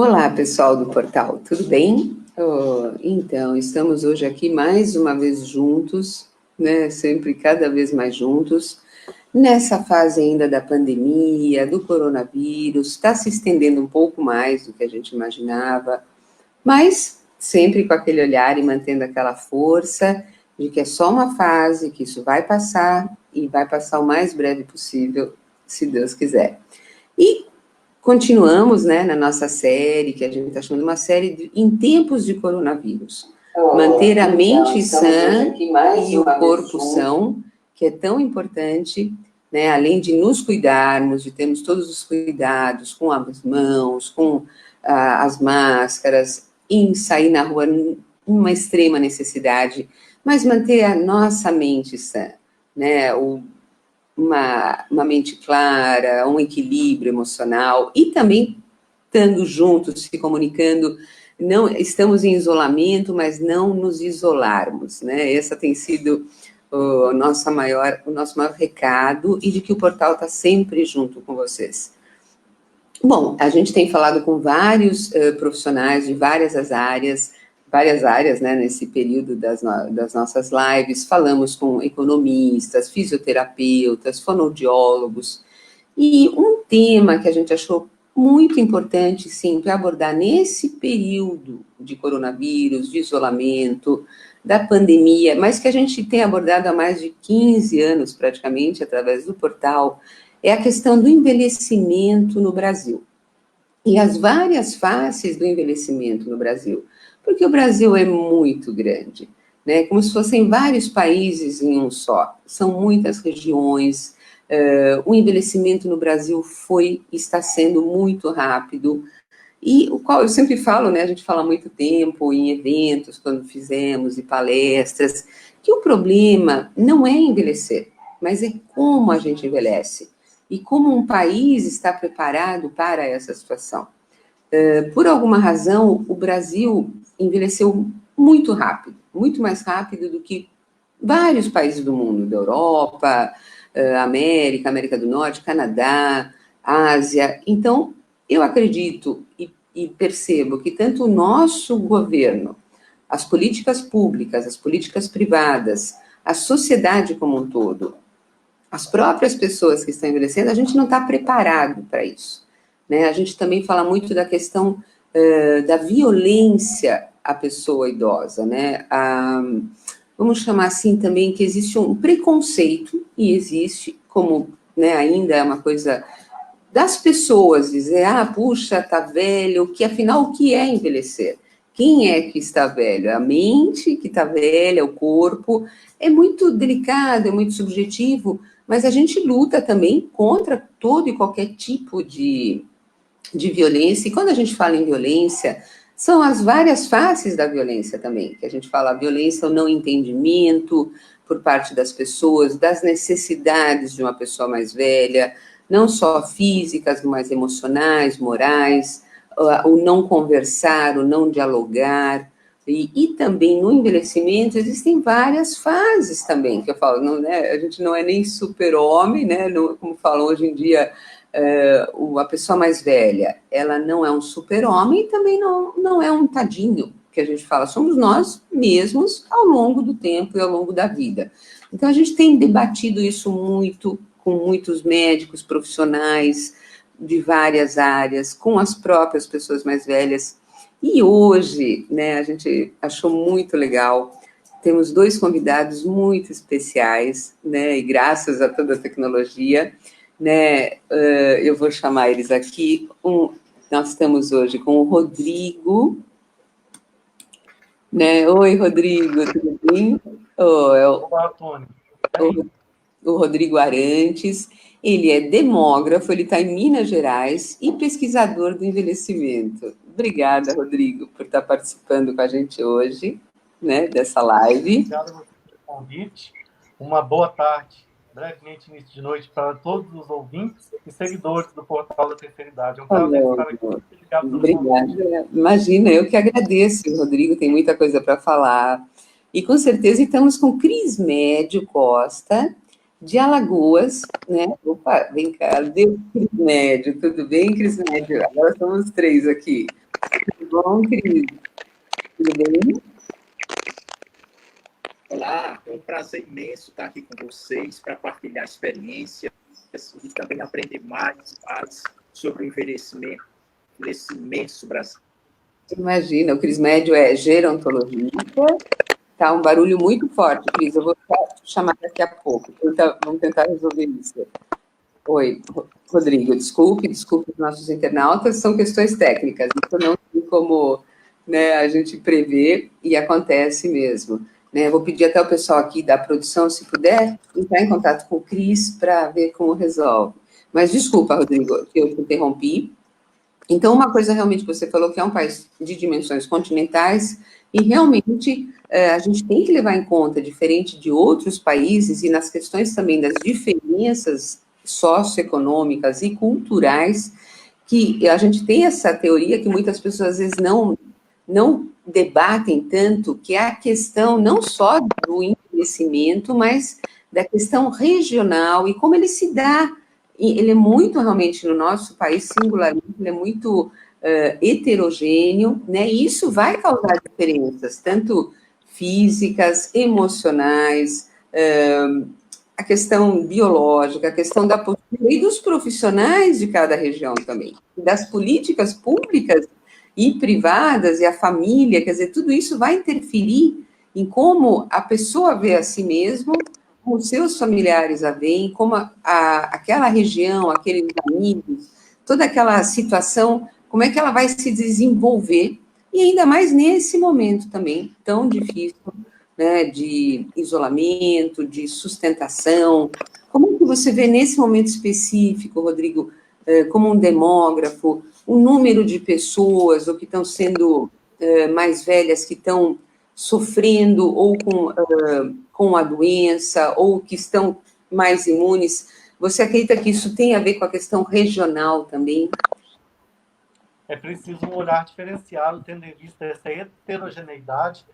Olá, pessoal do portal, tudo bem? Então, estamos hoje aqui mais uma vez juntos, né? Sempre cada vez mais juntos, nessa fase ainda da pandemia, do coronavírus, está se estendendo um pouco mais do que a gente imaginava, mas sempre com aquele olhar e mantendo aquela força de que é só uma fase, que isso vai passar e vai passar o mais breve possível, se Deus quiser. E continuamos, né, na nossa série, que a gente está chamando uma série em tempos de coronavírus. Manter a mente sã e o corpo são, que é tão importante, né, além de nos cuidarmos, de termos todos os cuidados com as mãos, com as máscaras, em sair na rua numa extrema necessidade, mas manter a nossa mente sã, né, uma mente clara, um equilíbrio emocional e também estando juntos, se comunicando. Não estamos em isolamento, mas não nos isolarmos, né? Essa tem sido o nosso maior recado e de que o portal está sempre junto com vocês. Bom, a gente tem falado com vários profissionais de várias áreas, né, nesse período das nossas lives. Falamos com economistas, fisioterapeutas, fonoaudiólogos, e um tema que a gente achou muito importante, sim, para abordar nesse período de coronavírus, de isolamento, da pandemia, mas que a gente tem abordado há mais de 15 anos, praticamente, através do portal, é a questão do envelhecimento no Brasil. E as várias faces do envelhecimento no Brasil. Porque o Brasil é muito grande, né? Como se fossem vários países em um só. São muitas regiões. O envelhecimento no Brasil está sendo muito rápido. E o qual eu sempre falo, né? A gente fala há muito tempo em eventos, quando fizemos, e palestras, que o problema não é envelhecer, mas é como a gente envelhece e como um país está preparado para essa situação. Por alguma razão, o Brasil envelheceu muito rápido, muito mais rápido do que vários países do mundo, da Europa, América do Norte, Canadá, Ásia. Então, eu acredito e percebo que tanto o nosso governo, as políticas públicas, as políticas privadas, a sociedade como um todo, as próprias pessoas que estão envelhecendo, a gente não está preparado para isso, né? A gente também fala muito da questão da violência à pessoa idosa, né? Vamos chamar assim também que existe um preconceito, e existe, como, né, ainda é uma coisa das pessoas dizer, puxa, tá velho, que afinal o que é envelhecer? Quem é que está velho? A mente que está velha, o corpo. É muito delicado, é muito subjetivo, mas a gente luta também contra todo e qualquer tipo de violência. E quando a gente fala em violência, são as várias faces da violência também, que a gente fala a violência, o não entendimento por parte das pessoas, das necessidades de uma pessoa mais velha, não só físicas, mas emocionais, morais, o não conversar, o não dialogar. E também no envelhecimento existem várias fases também, que eu falo, não, né, a gente não é nem super-homem, né, como falam hoje em dia, a pessoa mais velha, ela não é um super-homem e também não é um tadinho, que a gente fala, somos nós mesmos ao longo do tempo e ao longo da vida. Então, a gente tem debatido isso muito com muitos médicos profissionais de várias áreas, com as próprias pessoas mais velhas. E hoje, né, a gente achou muito legal, temos dois convidados muito especiais, né, e graças a toda a tecnologia, né, eu vou chamar eles aqui. Nós estamos hoje com o Rodrigo, né? Oi, Rodrigo, tudo bem? Olá, Tony. O Rodrigo Arantes, ele é demógrafo, ele está em Minas Gerais e pesquisador do envelhecimento. Obrigada, Rodrigo, por estar participando com a gente hoje, né, dessa live. Obrigado pelo convite. Uma boa tarde, brevemente início de noite, para todos os ouvintes e seguidores do Portal da Terceira Idade. É um prazer estar aqui. Obrigada. Imagina, eu que agradeço. O Rodrigo tem muita coisa para falar. E com certeza estamos com Cris Médio Costa, de Alagoas, né? Opa, vem cá, Cris Médio, tudo bem, Cris Médio? Agora somos três aqui. Tudo bom, Cris? Tudo bem? Olá, é um prazer imenso estar aqui com vocês para partilhar experiências e também aprender mais sobre o envelhecimento nesse imenso Brasil. Imagina, o Cris Médio é gerontologista. Tá um barulho muito forte, Cris. Eu vou te chamar daqui a pouco. Vamos tentar resolver isso. Oi, Rodrigo, desculpe os nossos internautas, são questões técnicas, isso não tem como, né, a gente prever e acontece mesmo. Né? Eu vou pedir até o pessoal aqui da produção, se puder, entrar em contato com o Cris para ver como resolve. Mas desculpa, Rodrigo, que eu te interrompi. Então, uma coisa realmente que você falou que é um país de dimensões continentais e realmente a gente tem que levar em conta, diferente de outros países, e nas questões também das diferenças socioeconômicas e culturais, que a gente tem essa teoria que muitas pessoas às vezes não debatem tanto, que é a questão não só do envelhecimento, mas da questão regional e como ele se dá. Ele é muito, realmente, no nosso país, singularmente, ele é muito heterogêneo, né? E isso vai causar diferenças, tanto físicas, emocionais, a questão biológica, a questão da postura e dos profissionais de cada região também, das políticas públicas e privadas e a família, quer dizer, tudo isso vai interferir em como a pessoa vê a si mesma, como os seus familiares a veem, como aquela região, aqueles amigos, toda aquela situação, como é que ela vai se desenvolver, e ainda mais nesse momento também tão difícil, né, de isolamento, de sustentação. Como é que você vê nesse momento específico, Rodrigo, como um demógrafo, o número de pessoas ou que estão sendo mais velhas, que estão sofrendo ou com a doença, ou que estão mais imunes? Você acredita que isso tem a ver com a questão regional também? É preciso um olhar diferenciado, tendo em vista essa heterogeneidade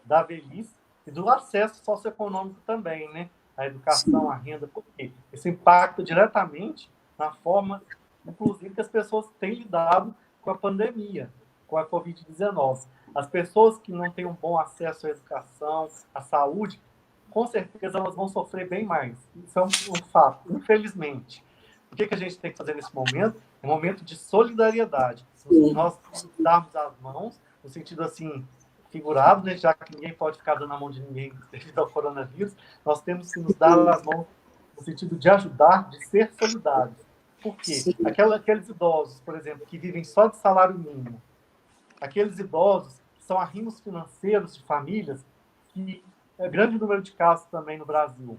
da velhice e do acesso socioeconômico também, né? A educação, a renda, porque isso impacta diretamente na forma, inclusive, que as pessoas têm lidado com a pandemia, com a Covid-19. As pessoas que não têm um bom acesso à educação, à saúde, com certeza elas vão sofrer bem mais. Isso é um fato, infelizmente. O que a gente tem que fazer nesse momento? É um momento de solidariedade. Nós darmos as mãos, no sentido assim, figurado, né, já que ninguém pode ficar dando a mão de ninguém devido ao coronavírus, nós temos que nos dar as mãos no sentido de ajudar, de ser solidários. Por quê? Aqueles idosos, por exemplo, que vivem só de salário mínimo, aqueles idosos que são arrimos financeiros de famílias, que é grande número de casos também no Brasil,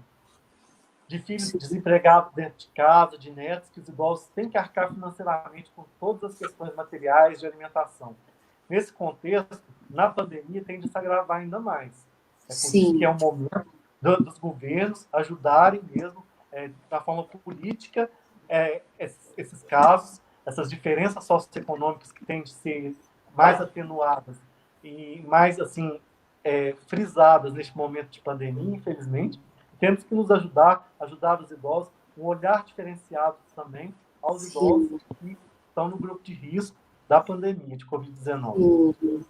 de filhos desempregados dentro de casa, de netos, que os idosos têm que arcar financeiramente com todas as questões materiais de alimentação. Nesse contexto, na pandemia, tende a se agravar ainda mais. É por isso que é um momento dos governos ajudarem mesmo, da forma política, esses casos, essas diferenças socioeconômicas que têm de ser mais atenuadas e mais assim frisadas neste momento de pandemia, infelizmente. Temos que nos ajudar os idosos, um olhar diferenciado também aos idosos que estão no grupo de risco da pandemia de Covid-19.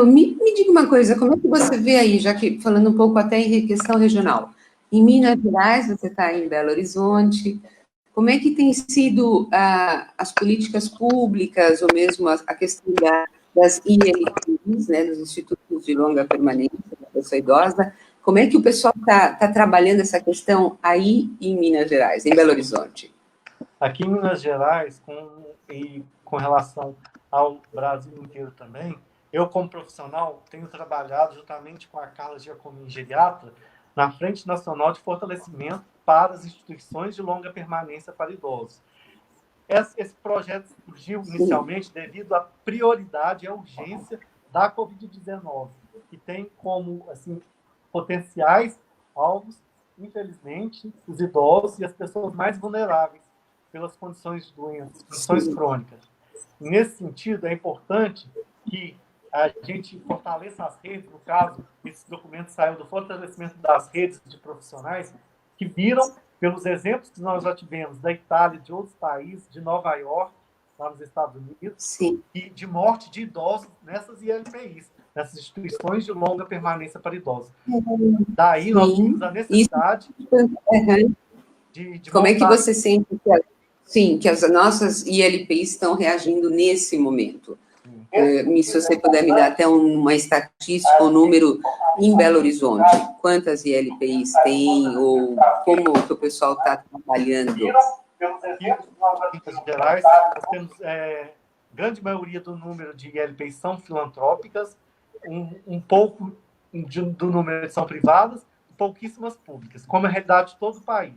Me diga uma coisa, como é que você vê aí, já que falando um pouco até em questão regional, em Minas Gerais, você está em Belo Horizonte, como é que tem sido as políticas públicas, ou mesmo a questão das ILPs, né, dos Institutos de Longa Permanência da Pessoa Idosa, como é que o pessoal está trabalhando essa questão aí em Minas Gerais, em Belo Horizonte? Aqui em Minas Gerais, com relação ao Brasil inteiro também, eu, como profissional, tenho trabalhado juntamente com a Carla Giacomin, geriatra, na Frente Nacional de Fortalecimento para as Instituições de Longa Permanência para Idosos. Esse projeto surgiu inicialmente devido à prioridade e à urgência da Covid-19, que tem como assim, potenciais alvos, infelizmente, os idosos e as pessoas mais vulneráveis pelas condições de doenças, condições crônicas. E, nesse sentido, é importante que a gente fortaleça as redes, no caso, esse documento saiu do fortalecimento das redes de profissionais que viram, pelos exemplos que nós já tivemos da Itália e de outros países, de Nova York, lá nos Estados Unidos, Sim. e de morte de idosos nessas ILPIs, nessas instituições de longa permanência para idosos. Daí nós vimos a necessidade de Como é que montar... você sente que as nossas ILPIs estão reagindo nesse momento? Se você puder me dar até uma estatística, um número em Belo Horizonte, quantas ILPIs tem, ou como que o pessoal está trabalhando? Em gerais, nós temos grande maioria do número de ILPIs são filantrópicas, um pouco do número são privadas, pouquíssimas públicas, como é a realidade de todo o país.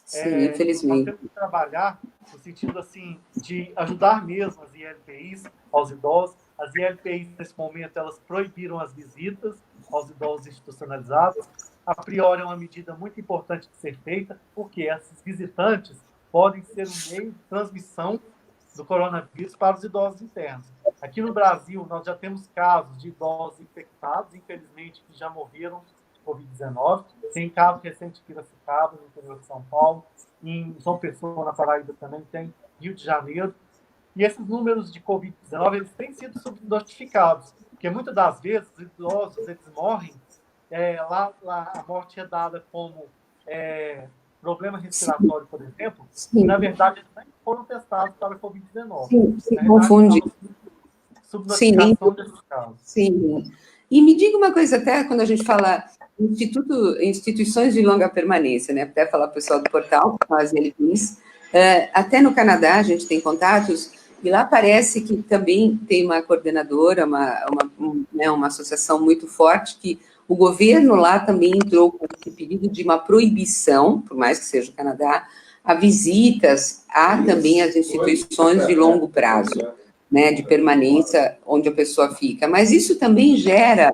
Sim, infelizmente. Nós temos que trabalhar no sentido assim, de ajudar mesmo as ILPIs aos idosos. As ILPIs, nesse momento, elas proibiram as visitas aos idosos institucionalizados. A priori, é uma medida muito importante de ser feita, porque esses visitantes podem ser um meio de transmissão do coronavírus para os idosos internos. Aqui no Brasil, nós já temos casos de idosos infectados, infelizmente, que já morreram Covid-19, tem caso recente em Piracicaba, no interior de São Paulo, em João Pessoa, na Paraíba também tem, Rio de Janeiro. E esses números de Covid-19, eles têm sido subnotificados, porque muitas das vezes os idosos, eles morrem, lá a morte é dada como problema respiratório, por exemplo, e na verdade eles nem foram testados para Covid-19. Sim, se confunde. Subnotificação desses casos. Sim. E me diga uma coisa, até quando a gente fala instituições de longa permanência, né? Até falar para o pessoal do portal, que faz ILPIs, até no Canadá a gente tem contatos, e lá parece que também tem uma coordenadora, uma associação muito forte, que o governo lá também entrou com esse pedido de uma proibição, por mais que seja o Canadá, a visitas a também as instituições de longo prazo, né, de permanência onde a pessoa fica. Mas isso também gera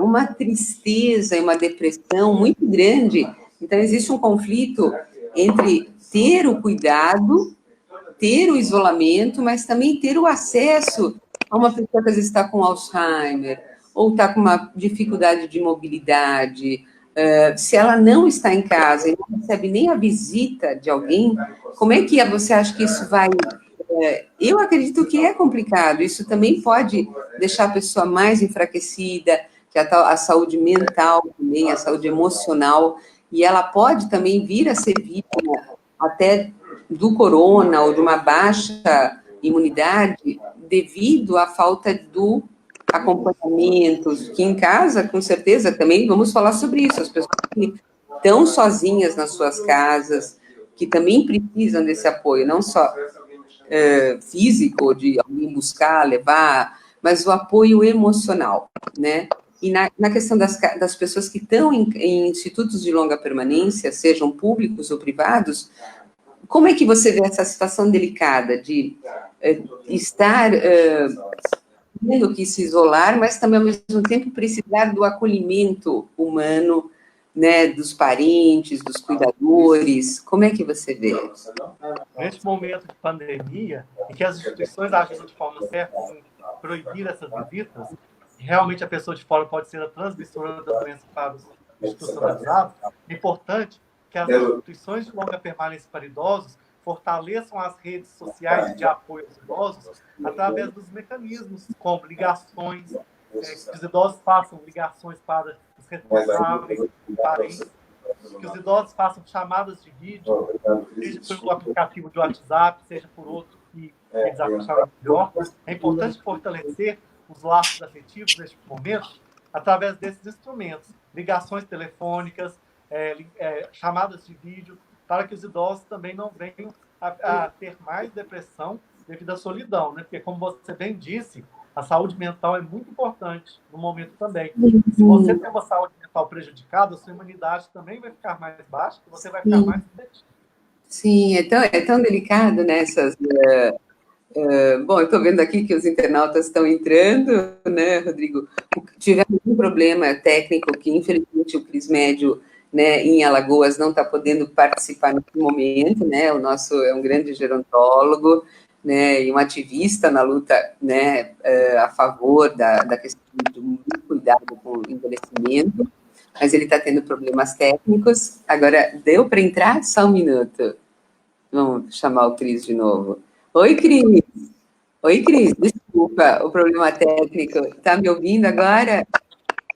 uma tristeza e uma depressão muito grande. Então, existe um conflito entre ter o cuidado, ter o isolamento, mas também ter o acesso a uma pessoa que às vezes está com Alzheimer, ou está com uma dificuldade de mobilidade. Se ela não está em casa e não recebe nem a visita de alguém, como é que você acha que isso vai... Eu acredito que é complicado, isso também pode deixar a pessoa mais enfraquecida, que a saúde mental também, a saúde emocional, e ela pode também vir a ser vítima até do corona ou de uma baixa imunidade devido à falta do acompanhamento, que em casa, com certeza, também vamos falar sobre isso, as pessoas que estão sozinhas nas suas casas, que também precisam desse apoio, não só físico, de alguém buscar, levar, mas o apoio emocional, né? E na questão das pessoas que estão em institutos de longa permanência, sejam públicos ou privados, como é que você vê essa situação delicada de estar tendo que se isolar, mas também, ao mesmo tempo, precisar do acolhimento humano, né, dos parentes, dos cuidadores? Como é que você vê? Neste momento de pandemia, em que as instituições agem de forma certa em proibir essas visitas, realmente a pessoa de fora pode ser a transmissora da doença para os institucionalizados, é importante que as instituições de longa permanência para idosos fortaleçam as redes sociais de apoio aos idosos através dos mecanismos, como ligações, que os idosos façam ligações para os responsáveis, parentes, que os idosos façam chamadas de vídeo, seja pelo aplicativo de WhatsApp, seja por outro que eles acharem melhor. É importante fortalecer os laços afetivos neste momento através desses instrumentos, ligações telefônicas, chamadas de vídeo, para que os idosos também não venham a ter mais depressão devido à solidão, né? Porque, como você bem disse, a saúde mental é muito importante no momento também. Se você tem uma saúde mental prejudicada, a sua imunidade também vai ficar mais baixa e você vai ficar mais doente. Sim, é tão delicado nessas... bom, eu estou vendo aqui que os internautas estão entrando, né, Rodrigo? Tivemos um problema técnico que, infelizmente, o Cris Médio, né, em Alagoas, não está podendo participar nesse momento, né? O nosso é um grande gerontólogo, né, e um ativista na luta, né, a favor da questão do cuidado com o envelhecimento, mas ele está tendo problemas técnicos. Agora, deu para entrar? Só um minuto. Vamos chamar o Cris de novo. Oi, Cris. Oi, Cris. Desculpa o problema técnico. Tá me ouvindo agora?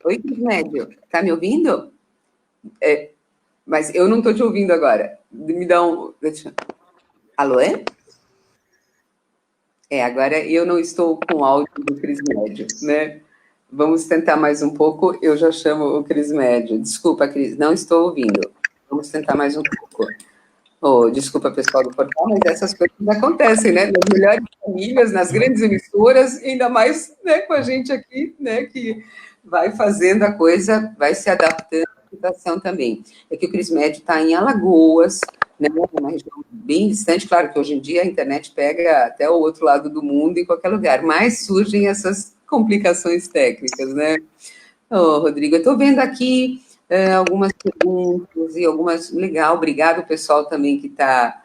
Oi, Cris Médio. Tá me ouvindo? Mas eu não estou te ouvindo agora. Me dá um... Alô, é? Agora eu não estou com o áudio do Cris Médio, né? Vamos tentar mais um pouco, eu já chamo o Cris Médio. Desculpa, Cris, não estou ouvindo. Vamos tentar mais um pouco. Oh, desculpa, pessoal do portal, mas essas coisas acontecem, né? Nas melhores famílias, nas grandes emissoras, ainda mais, né, com a gente aqui, né, que vai fazendo a coisa, vai se adaptando à situação também. É que o Cris Médio está em Alagoas, né, uma região bem distante, claro que hoje em dia a internet pega até o outro lado do mundo, em qualquer lugar, mas surgem essas complicações técnicas, né? Oh, Rodrigo, eu estou vendo aqui algumas perguntas e algumas... Legal, obrigado, pessoal também que está...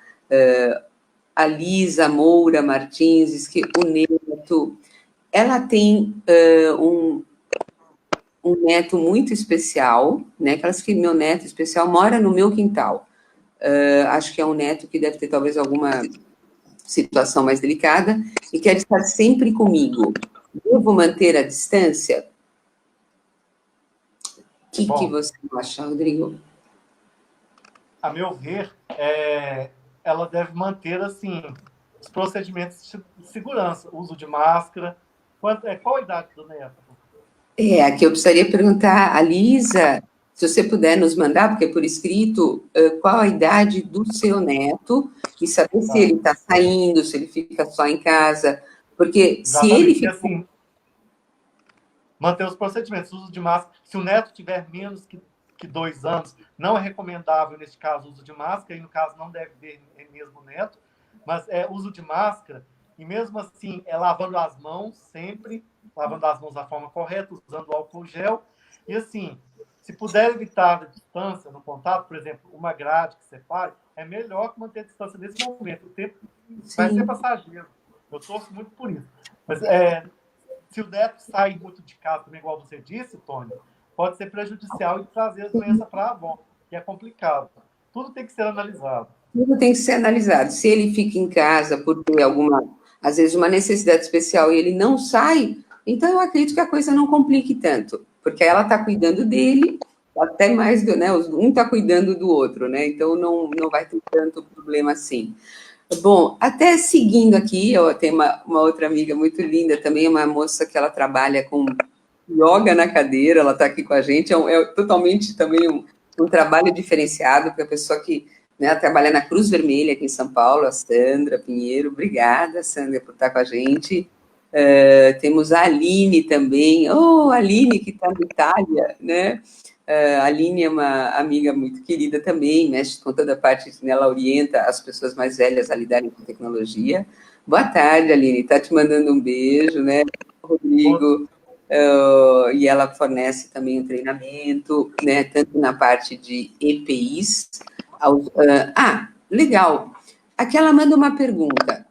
a Lisa Moura Martins diz que o neto... Ela tem um neto muito especial, né? Que ela diz que meu neto especial mora no meu quintal. Acho que é um neto que deve ter talvez alguma situação mais delicada e quer estar sempre comigo. Devo manter a distância? O que você acha, Rodrigo? A meu ver, ela deve manter, assim, os procedimentos de segurança, uso de máscara. Qual a idade do neto? Aqui eu precisaria perguntar a Lisa, se você puder nos mandar, porque é por escrito, qual a idade do seu neto, e saber se ele está saindo, se ele fica só em casa, porque Exatamente. Se ele fica... assim, manter os procedimentos, uso de máscara. Se o neto tiver menos que 2 anos, não é recomendável, neste caso, o uso de máscara, e no caso não deve ver mesmo o neto, mas uso de máscara, e mesmo assim, lavando as mãos sempre, lavando as mãos da forma correta, usando álcool gel, e assim, se puder evitar a distância no contato, por exemplo, uma grade que separe, é melhor que manter a distância nesse momento. O tempo vai ser passageiro. Eu torço muito por isso. Mas se o neto sai muito de casa, também, igual você disse, Tony, pode ser prejudicial e trazer a doença para a avó, que é complicado. Tudo tem que ser analisado. Tudo tem que ser analisado. Se ele fica em casa por ter alguma, às vezes, uma necessidade especial e ele não sai, então eu acredito que a coisa não complique tanto, porque ela está cuidando dele, até mais, né? Um está cuidando do outro, né? Então não vai ter tanto problema assim. Bom, até seguindo aqui, eu tenho uma outra amiga muito linda também, uma moça que ela trabalha com yoga na cadeira, ela está aqui com a gente, é totalmente também um trabalho diferenciado, porque a pessoa que, né, trabalha na Cruz Vermelha aqui em São Paulo, a Sandra Pinheiro, obrigada, Sandra, por estar com a gente. Temos a Aline também, a Aline que está na Itália, né? A Aline é uma amiga muito querida também, mexe com toda a parte, né, ela orienta as pessoas mais velhas a lidarem com tecnologia. Boa tarde, Aline, está te mandando um beijo, né? Rodrigo, e ela fornece também um treinamento, né, tanto na parte de EPIs. Legal. Aqui ela manda uma pergunta.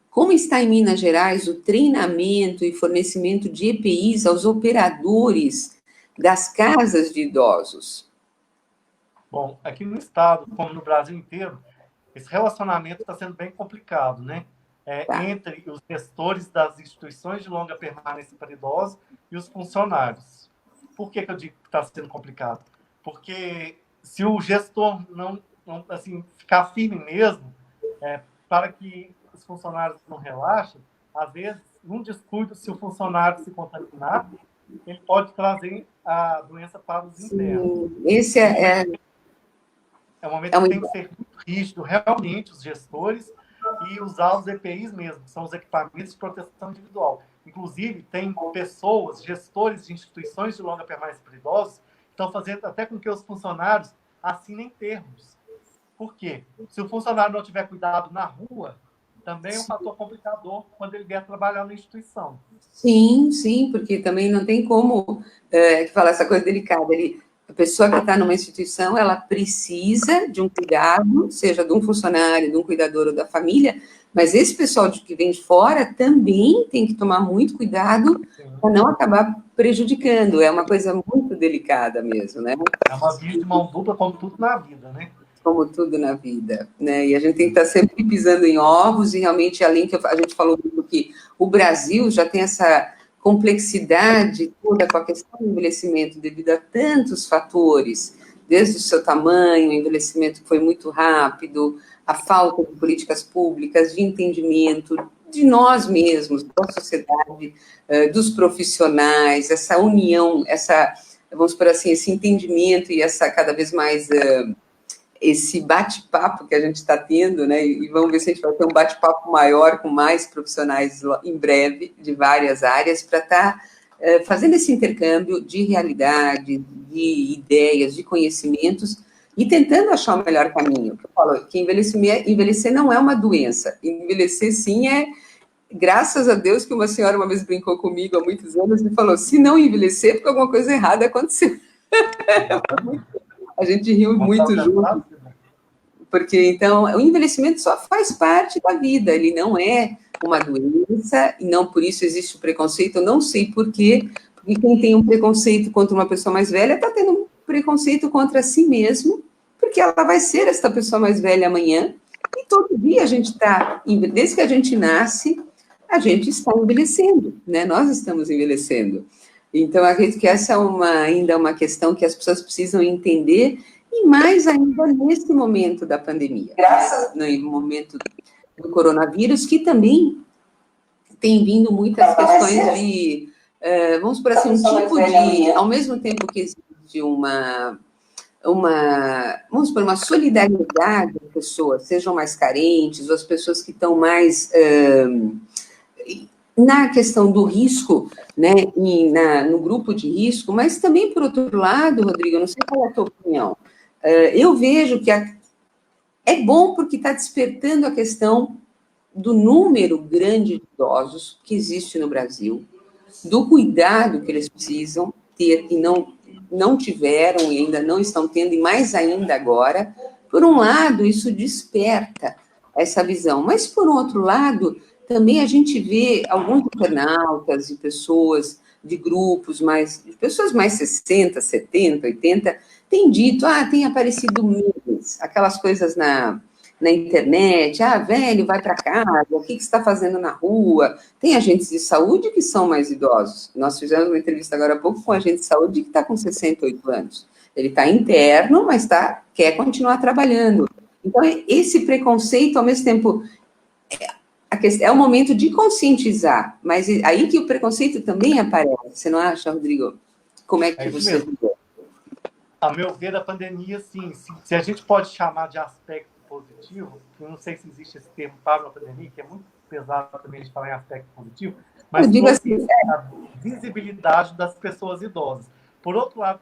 Como está em Minas Gerais o treinamento e fornecimento de EPIs aos operadores das casas de idosos? Bom, aqui no estado, como no Brasil inteiro, esse relacionamento está sendo bem complicado, né? Entre os gestores das instituições de longa permanência para idosos e os funcionários. Por que eu digo que está sendo complicado? Porque se o gestor não assim, ficar firme mesmo, para que os funcionários não relaxem, às vezes, num descuido, se o funcionário se contaminar, ele pode trazer a doença para os internos. Esse é um momento que tem que ser muito rígido, realmente, os gestores, e usar os EPIs mesmo, que são os equipamentos de proteção individual. Inclusive, tem pessoas, gestores de instituições de longa permanência para idosos, que estão fazendo até com que os funcionários assinem termos. Por quê? Se o funcionário não tiver cuidado na rua, também é um fator complicador quando ele vier trabalhar na instituição. Sim, porque também não tem como falar essa coisa delicada. A pessoa que está numa instituição, ela precisa de um cuidado, seja de um funcionário, de um cuidador ou da família, mas esse pessoal que vem de fora também tem que tomar muito cuidado para não acabar prejudicando. É uma coisa muito delicada mesmo, né? É uma via de mão dupla, como tudo na vida, né? como tudo na vida, né? E a gente tem que estar sempre pisando em ovos, e realmente, além que a gente falou muito que o Brasil já tem essa complexidade toda com a questão do envelhecimento, devido a tantos fatores, desde o seu tamanho, o envelhecimento que foi muito rápido, a falta de políticas públicas, de entendimento de nós mesmos, da sociedade, dos profissionais, essa união, essa, vamos por assim, esse entendimento e essa cada vez mais esse bate-papo que a gente está tendo, né? E vamos ver se a gente vai ter um bate-papo maior com mais profissionais em breve, de várias áreas, para estar fazendo esse intercâmbio de realidade, de ideias, de conhecimentos, e tentando achar o melhor caminho. Eu falo que envelhecer não é uma doença, envelhecer sim é, graças a Deus, que uma senhora uma vez brincou comigo há muitos anos e falou, se não envelhecer, porque alguma coisa errada aconteceu. A gente riu muito junto, porque, então, o envelhecimento só faz parte da vida, ele não é uma doença, e não por isso existe o preconceito, eu não sei por quê, porque quem tem um preconceito contra uma pessoa mais velha está tendo um preconceito contra si mesmo, porque ela vai ser essa pessoa mais velha amanhã, e todo dia a gente está, desde que a gente nasce, a gente está envelhecendo, né? Nós estamos envelhecendo. Então, acredito que essa é ainda uma questão que as pessoas precisam entender, e mais ainda nesse momento da pandemia, no momento do coronavírus, que também tem vindo muitas questões de, vamos por assim, um tipo de, ao mesmo tempo que existe vamos por uma solidariedade das pessoas, sejam mais carentes, ou as pessoas que estão mais na questão do risco, né, no grupo de risco, mas também, por outro lado, Rodrigo, eu não sei qual é a tua opinião, eu vejo que é bom porque está despertando a questão do número grande de idosos que existe no Brasil, do cuidado que eles precisam ter e não tiveram e ainda não estão tendo, e mais ainda agora. Por um lado, isso desperta essa visão, mas, por outro lado, também a gente vê alguns internautas e pessoas de grupos de pessoas mais 60, 70, 80, têm dito, tem aparecido memes, aquelas coisas na internet, velho, vai para casa, o que você está fazendo na rua? Tem agentes de saúde que são mais idosos. Nós fizemos uma entrevista agora há pouco com um agente de saúde que está com 68 anos. Ele está interno, mas quer continuar trabalhando. Então, esse preconceito, ao mesmo tempo, é o momento de conscientizar, mas aí que o preconceito também aparece. Você não acha, Rodrigo? Como é que você vê? A meu ver, a pandemia, sim, se a gente pode chamar de aspecto positivo, eu não sei se existe esse termo para a pandemia, que é muito pesado também de falar em aspecto positivo, mas trouxe a visibilidade das pessoas idosas. Por outro lado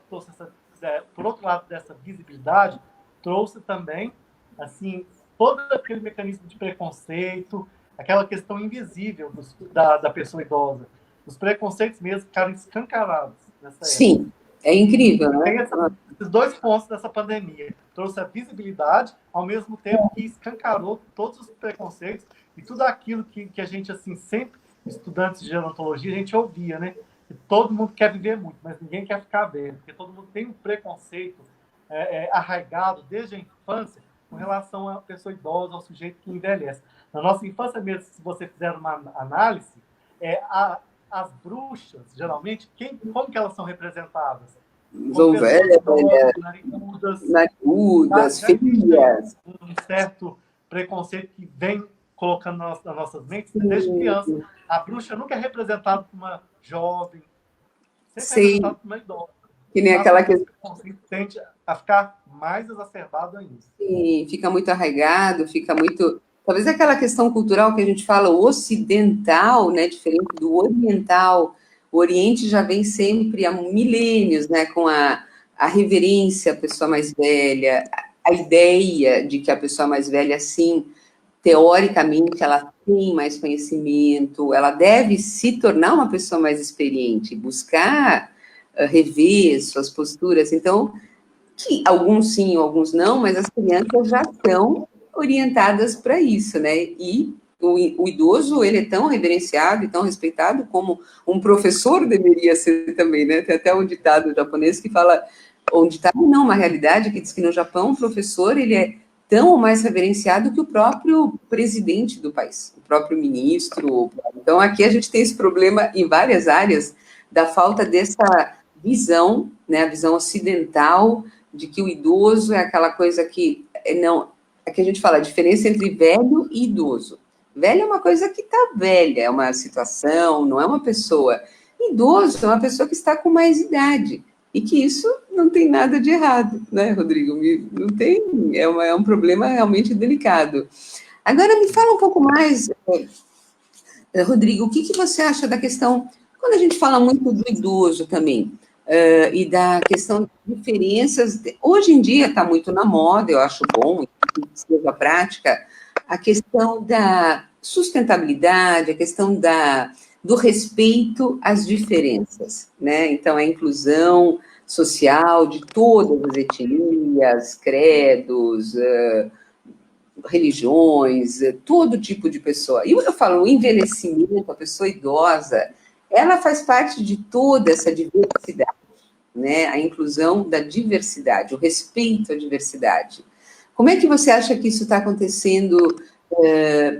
dessa visibilidade, trouxe também, assim, todo aquele mecanismo de preconceito, aquela questão invisível da pessoa idosa. Os preconceitos mesmo ficaram escancarados nessa época. Sim. É incrível, né? Tem esses dois pontos dessa pandemia. Trouxe a visibilidade, ao mesmo tempo que escancarou todos os preconceitos e tudo aquilo que a gente, assim, sempre, estudantes de gerontologia, a gente ouvia, né? Que todo mundo quer viver muito, mas ninguém quer ficar velho, porque todo mundo tem um preconceito arraigado desde a infância com relação à pessoa idosa, ao sujeito que envelhece. Na nossa infância mesmo, se você fizer uma análise, as bruxas, geralmente, como que elas são representadas? São velhas, narigudas, feias. Um certo preconceito que vem colocando nas nossas mentes desde criança. A bruxa nunca é representada por uma jovem, sempre é representada por uma idosa. Que nem aquela que tende a ficar mais exacerbado ainda. Sim, fica muito arraigado, fica muito... Talvez aquela questão cultural que a gente fala ocidental, né, diferente do oriental. O Oriente já vem sempre há milênios, né, com a reverência à pessoa mais velha, a ideia de que a pessoa mais velha, sim, teoricamente, ela tem mais conhecimento, ela deve se tornar uma pessoa mais experiente, buscar rever suas posturas. Então, que alguns sim, alguns não, mas as crianças já estão orientadas para isso, né? E o idoso, ele é tão reverenciado e tão respeitado como um professor deveria ser também, né? Tem até um ditado japonês que fala onde está, não, uma realidade que diz que no Japão o professor, ele é tão ou mais reverenciado que o próprio presidente do país, o próprio ministro. Então, aqui a gente tem esse problema em várias áreas da falta dessa visão, né, a visão ocidental de que o idoso é aquela coisa que não, é que a gente fala a diferença entre velho e idoso. Velho é uma coisa que está velha, é uma situação, não é uma pessoa. Idoso é uma pessoa que está com mais idade. E que isso não tem nada de errado, né, Rodrigo? Não tem, é um problema realmente delicado. Agora, me fala um pouco mais, Rodrigo, o que você acha da questão, quando a gente fala muito do idoso também, e da questão de diferenças, hoje em dia está muito na moda, eu acho bom, que seja prática, a questão da sustentabilidade, a questão do respeito às diferenças, né? Então, a inclusão social de todas as etnias, credos, religiões, todo tipo de pessoa. E eu falo, o envelhecimento, a pessoa idosa, ela faz parte de toda essa diversidade, né? A inclusão da diversidade, o respeito à diversidade. Como é que você acha que isso está acontecendo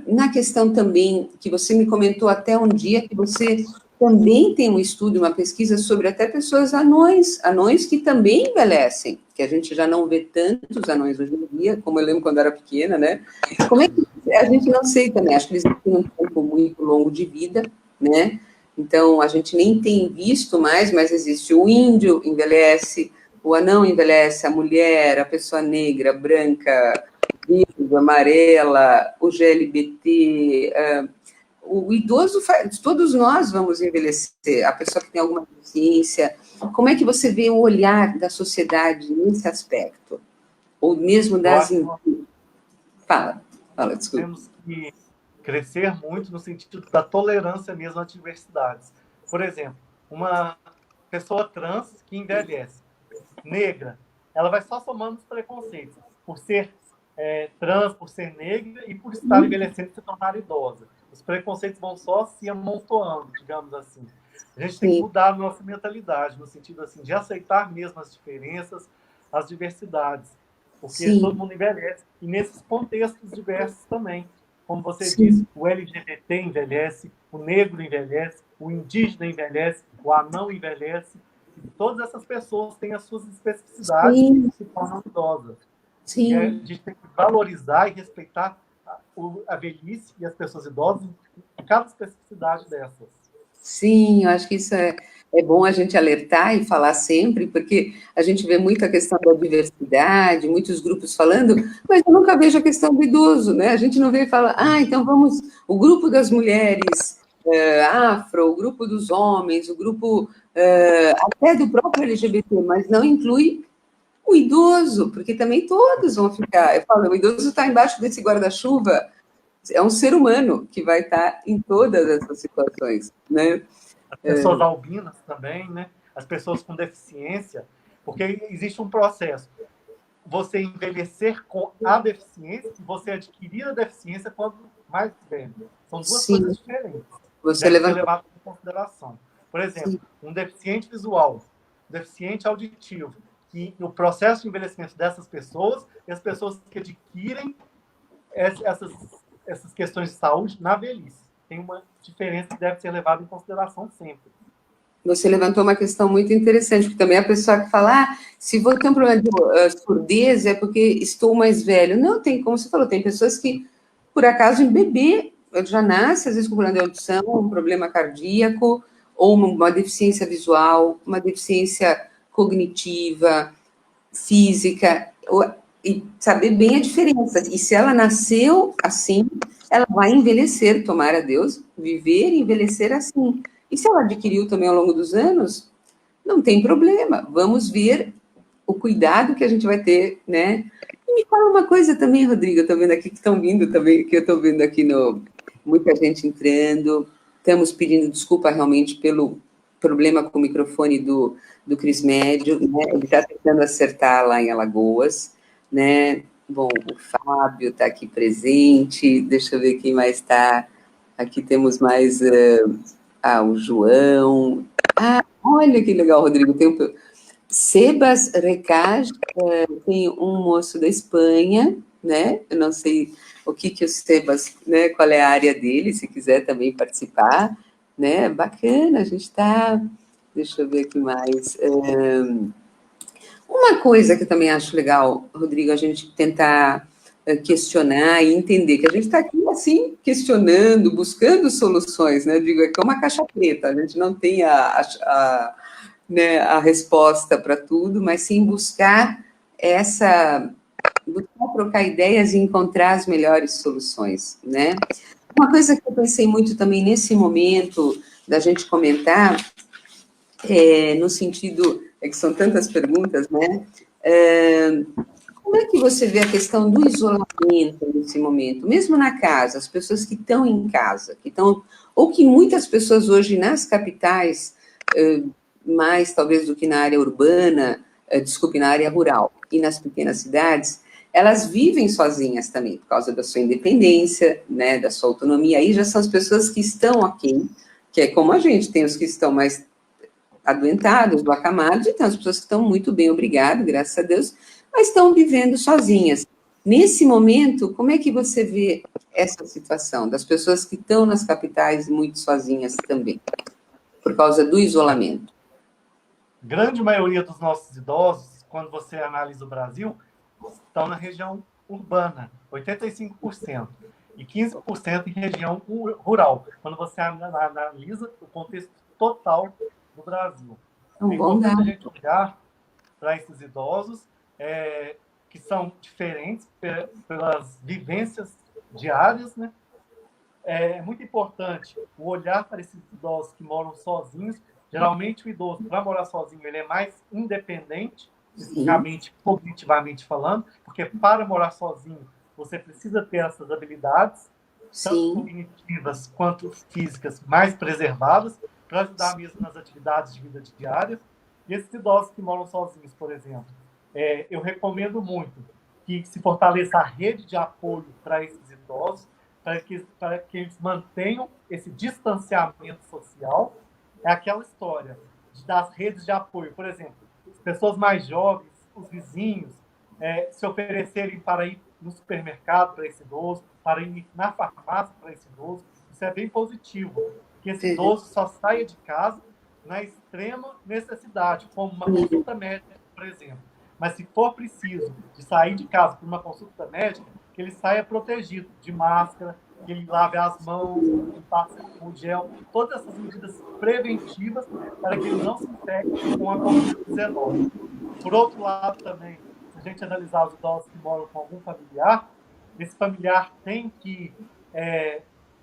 na questão também, que você me comentou até um dia, que você também tem um estudo, uma pesquisa sobre até pessoas anões que também envelhecem, que a gente já não vê tantos anões hoje em dia, como eu lembro quando era pequena, né? Como é que a gente não sei também, acho que eles têm um tempo muito longo de vida, né? Então, a gente nem tem visto mais, mas existe o índio envelhece, o anão envelhece, a mulher, a pessoa negra, branca, verde, amarela, o GLBT, o idoso, todos nós vamos envelhecer, a pessoa que tem alguma deficiência. Como é que você vê o olhar da sociedade nesse aspecto? Ou mesmo das... Fala, desculpa. Temos que crescer muito no sentido da tolerância mesmo às diversidades. Por exemplo, uma pessoa trans que envelhece, negra, ela vai só somando os preconceitos, por ser trans, por ser negra e por estar envelhecendo e se tornar idosa. Os preconceitos vão só se amontoando, digamos assim. A gente tem que mudar a nossa mentalidade, no sentido assim, de aceitar mesmo as diferenças, as diversidades, porque todo mundo envelhece, e nesses contextos diversos também. Como você disse, o LGBT envelhece, o negro envelhece, o indígena envelhece, o anão envelhece, e todas essas pessoas têm as suas especificidades e se tornam idosas. E a gente tem que valorizar e respeitar a velhice e as pessoas idosas em cada especificidade dessas. Sim, eu acho que isso é bom a gente alertar e falar sempre, porque a gente vê muito a questão da diversidade, muitos grupos falando, mas eu nunca vejo a questão do idoso, né? A gente não vê e fala, então vamos, o grupo das mulheres afro, o grupo dos homens, o grupo até do próprio LGBT, mas não inclui o idoso, porque também todos vão ficar. Eu falo, o idoso está embaixo desse guarda-chuva, é um ser humano que vai estar em todas essas situações, né? As pessoas albinas também, né? As pessoas com deficiência, porque existe um processo. Você envelhecer com a deficiência e você adquirir a deficiência quando mais velho. São duas coisas diferentes. Você deve ser levado em consideração. Por exemplo, um deficiente visual, um deficiente auditivo, que o processo de envelhecimento dessas pessoas e as pessoas que adquirem essas questões de saúde na velhice. Tem uma diferença que deve ser levada em consideração sempre. Você levantou uma questão muito interessante, porque também a pessoa que fala, se vou ter um problema de surdez é porque estou mais velho. Não, tem, como você falou, tem pessoas que, por acaso, em bebê, já nasce, às vezes, com problema de audição, um problema cardíaco, ou uma deficiência visual, uma deficiência cognitiva, física, e saber bem a diferença. E se ela nasceu assim, ela vai envelhecer, tomara a Deus, viver e envelhecer assim. E se ela adquiriu também ao longo dos anos, não tem problema. Vamos ver o cuidado que a gente vai ter, né? E me fala uma coisa também, Rodrigo, eu estou vendo aqui que estão vindo também, que eu estou vendo aqui muita gente entrando. Estamos pedindo desculpa realmente pelo problema com o microfone do Cris Médio, né? Ele está tentando acertar lá em Alagoas, né? Bom, o Fábio está aqui presente, deixa eu ver quem mais está. Aqui temos mais o João. Olha que legal, Rodrigo, Sebas Recage, tem um moço da Espanha, né? Eu não sei o que o Sebas, né? Qual é a área dele, se quiser também participar, né? Bacana, a gente está. Deixa eu ver aqui mais. Uma coisa que eu também acho legal, Rodrigo, a gente tentar questionar e entender que a gente está aqui assim questionando, buscando soluções, né? Eu digo, é como uma caixa preta, a gente não tem né, a resposta para tudo, mas sim buscar trocar ideias e encontrar as melhores soluções, né? Uma coisa que eu pensei muito também nesse momento da gente comentar, no sentido, que são tantas perguntas, né? Como é que você vê a questão do isolamento nesse momento? Mesmo na casa, as pessoas que estão em casa, ou que muitas pessoas hoje nas capitais, mais talvez do que na área urbana, desculpe, na área rural e nas pequenas cidades, elas vivem sozinhas também, por causa da sua independência, né, da sua autonomia. Aí já são as pessoas que estão aqui, que é como a gente, tem os que estão mais adoentados, acamados, e tem as pessoas que estão muito bem, obrigado, graças a Deus, mas estão vivendo sozinhas. Nesse momento, como é que você vê essa situação das pessoas que estão nas capitais muito sozinhas também, por causa do isolamento? Grande maioria dos nossos idosos, quando você analisa o Brasil, estão na região urbana, 85%, e 15% em região rural, quando você analisa o contexto total do Brasil. É importante a gente olhar para esses idosos, que são diferentes pelas vivências diárias, né? É muito importante o olhar para esses idosos que moram sozinhos. Geralmente, o idoso, para morar sozinho, ele é mais independente, fisicamente, cognitivamente falando, porque para morar sozinho, você precisa ter essas habilidades, tanto cognitivas quanto físicas, mais preservadas, para ajudar mesmo nas atividades de vida diária. E esses idosos que moram sozinhos, por exemplo, eu recomendo muito que se fortaleça a rede de apoio para esses idosos, para que eles mantenham esse distanciamento social. É aquela história das redes de apoio. Por exemplo, as pessoas mais jovens, os vizinhos, se oferecerem para ir no supermercado para esse idoso, para ir na farmácia para esse idoso. Isso é bem positivo, que esse idoso só saia de casa na extrema necessidade, como uma consulta médica, por exemplo. Mas se for preciso de sair de casa para uma consulta médica, que ele saia protegido de máscara, que ele lave as mãos, que ele passe com gel, todas essas medidas preventivas para que ele não se infecte com a Covid-19. Por outro lado, também, se a gente analisar os idosos que moram com algum familiar, esse familiar tem que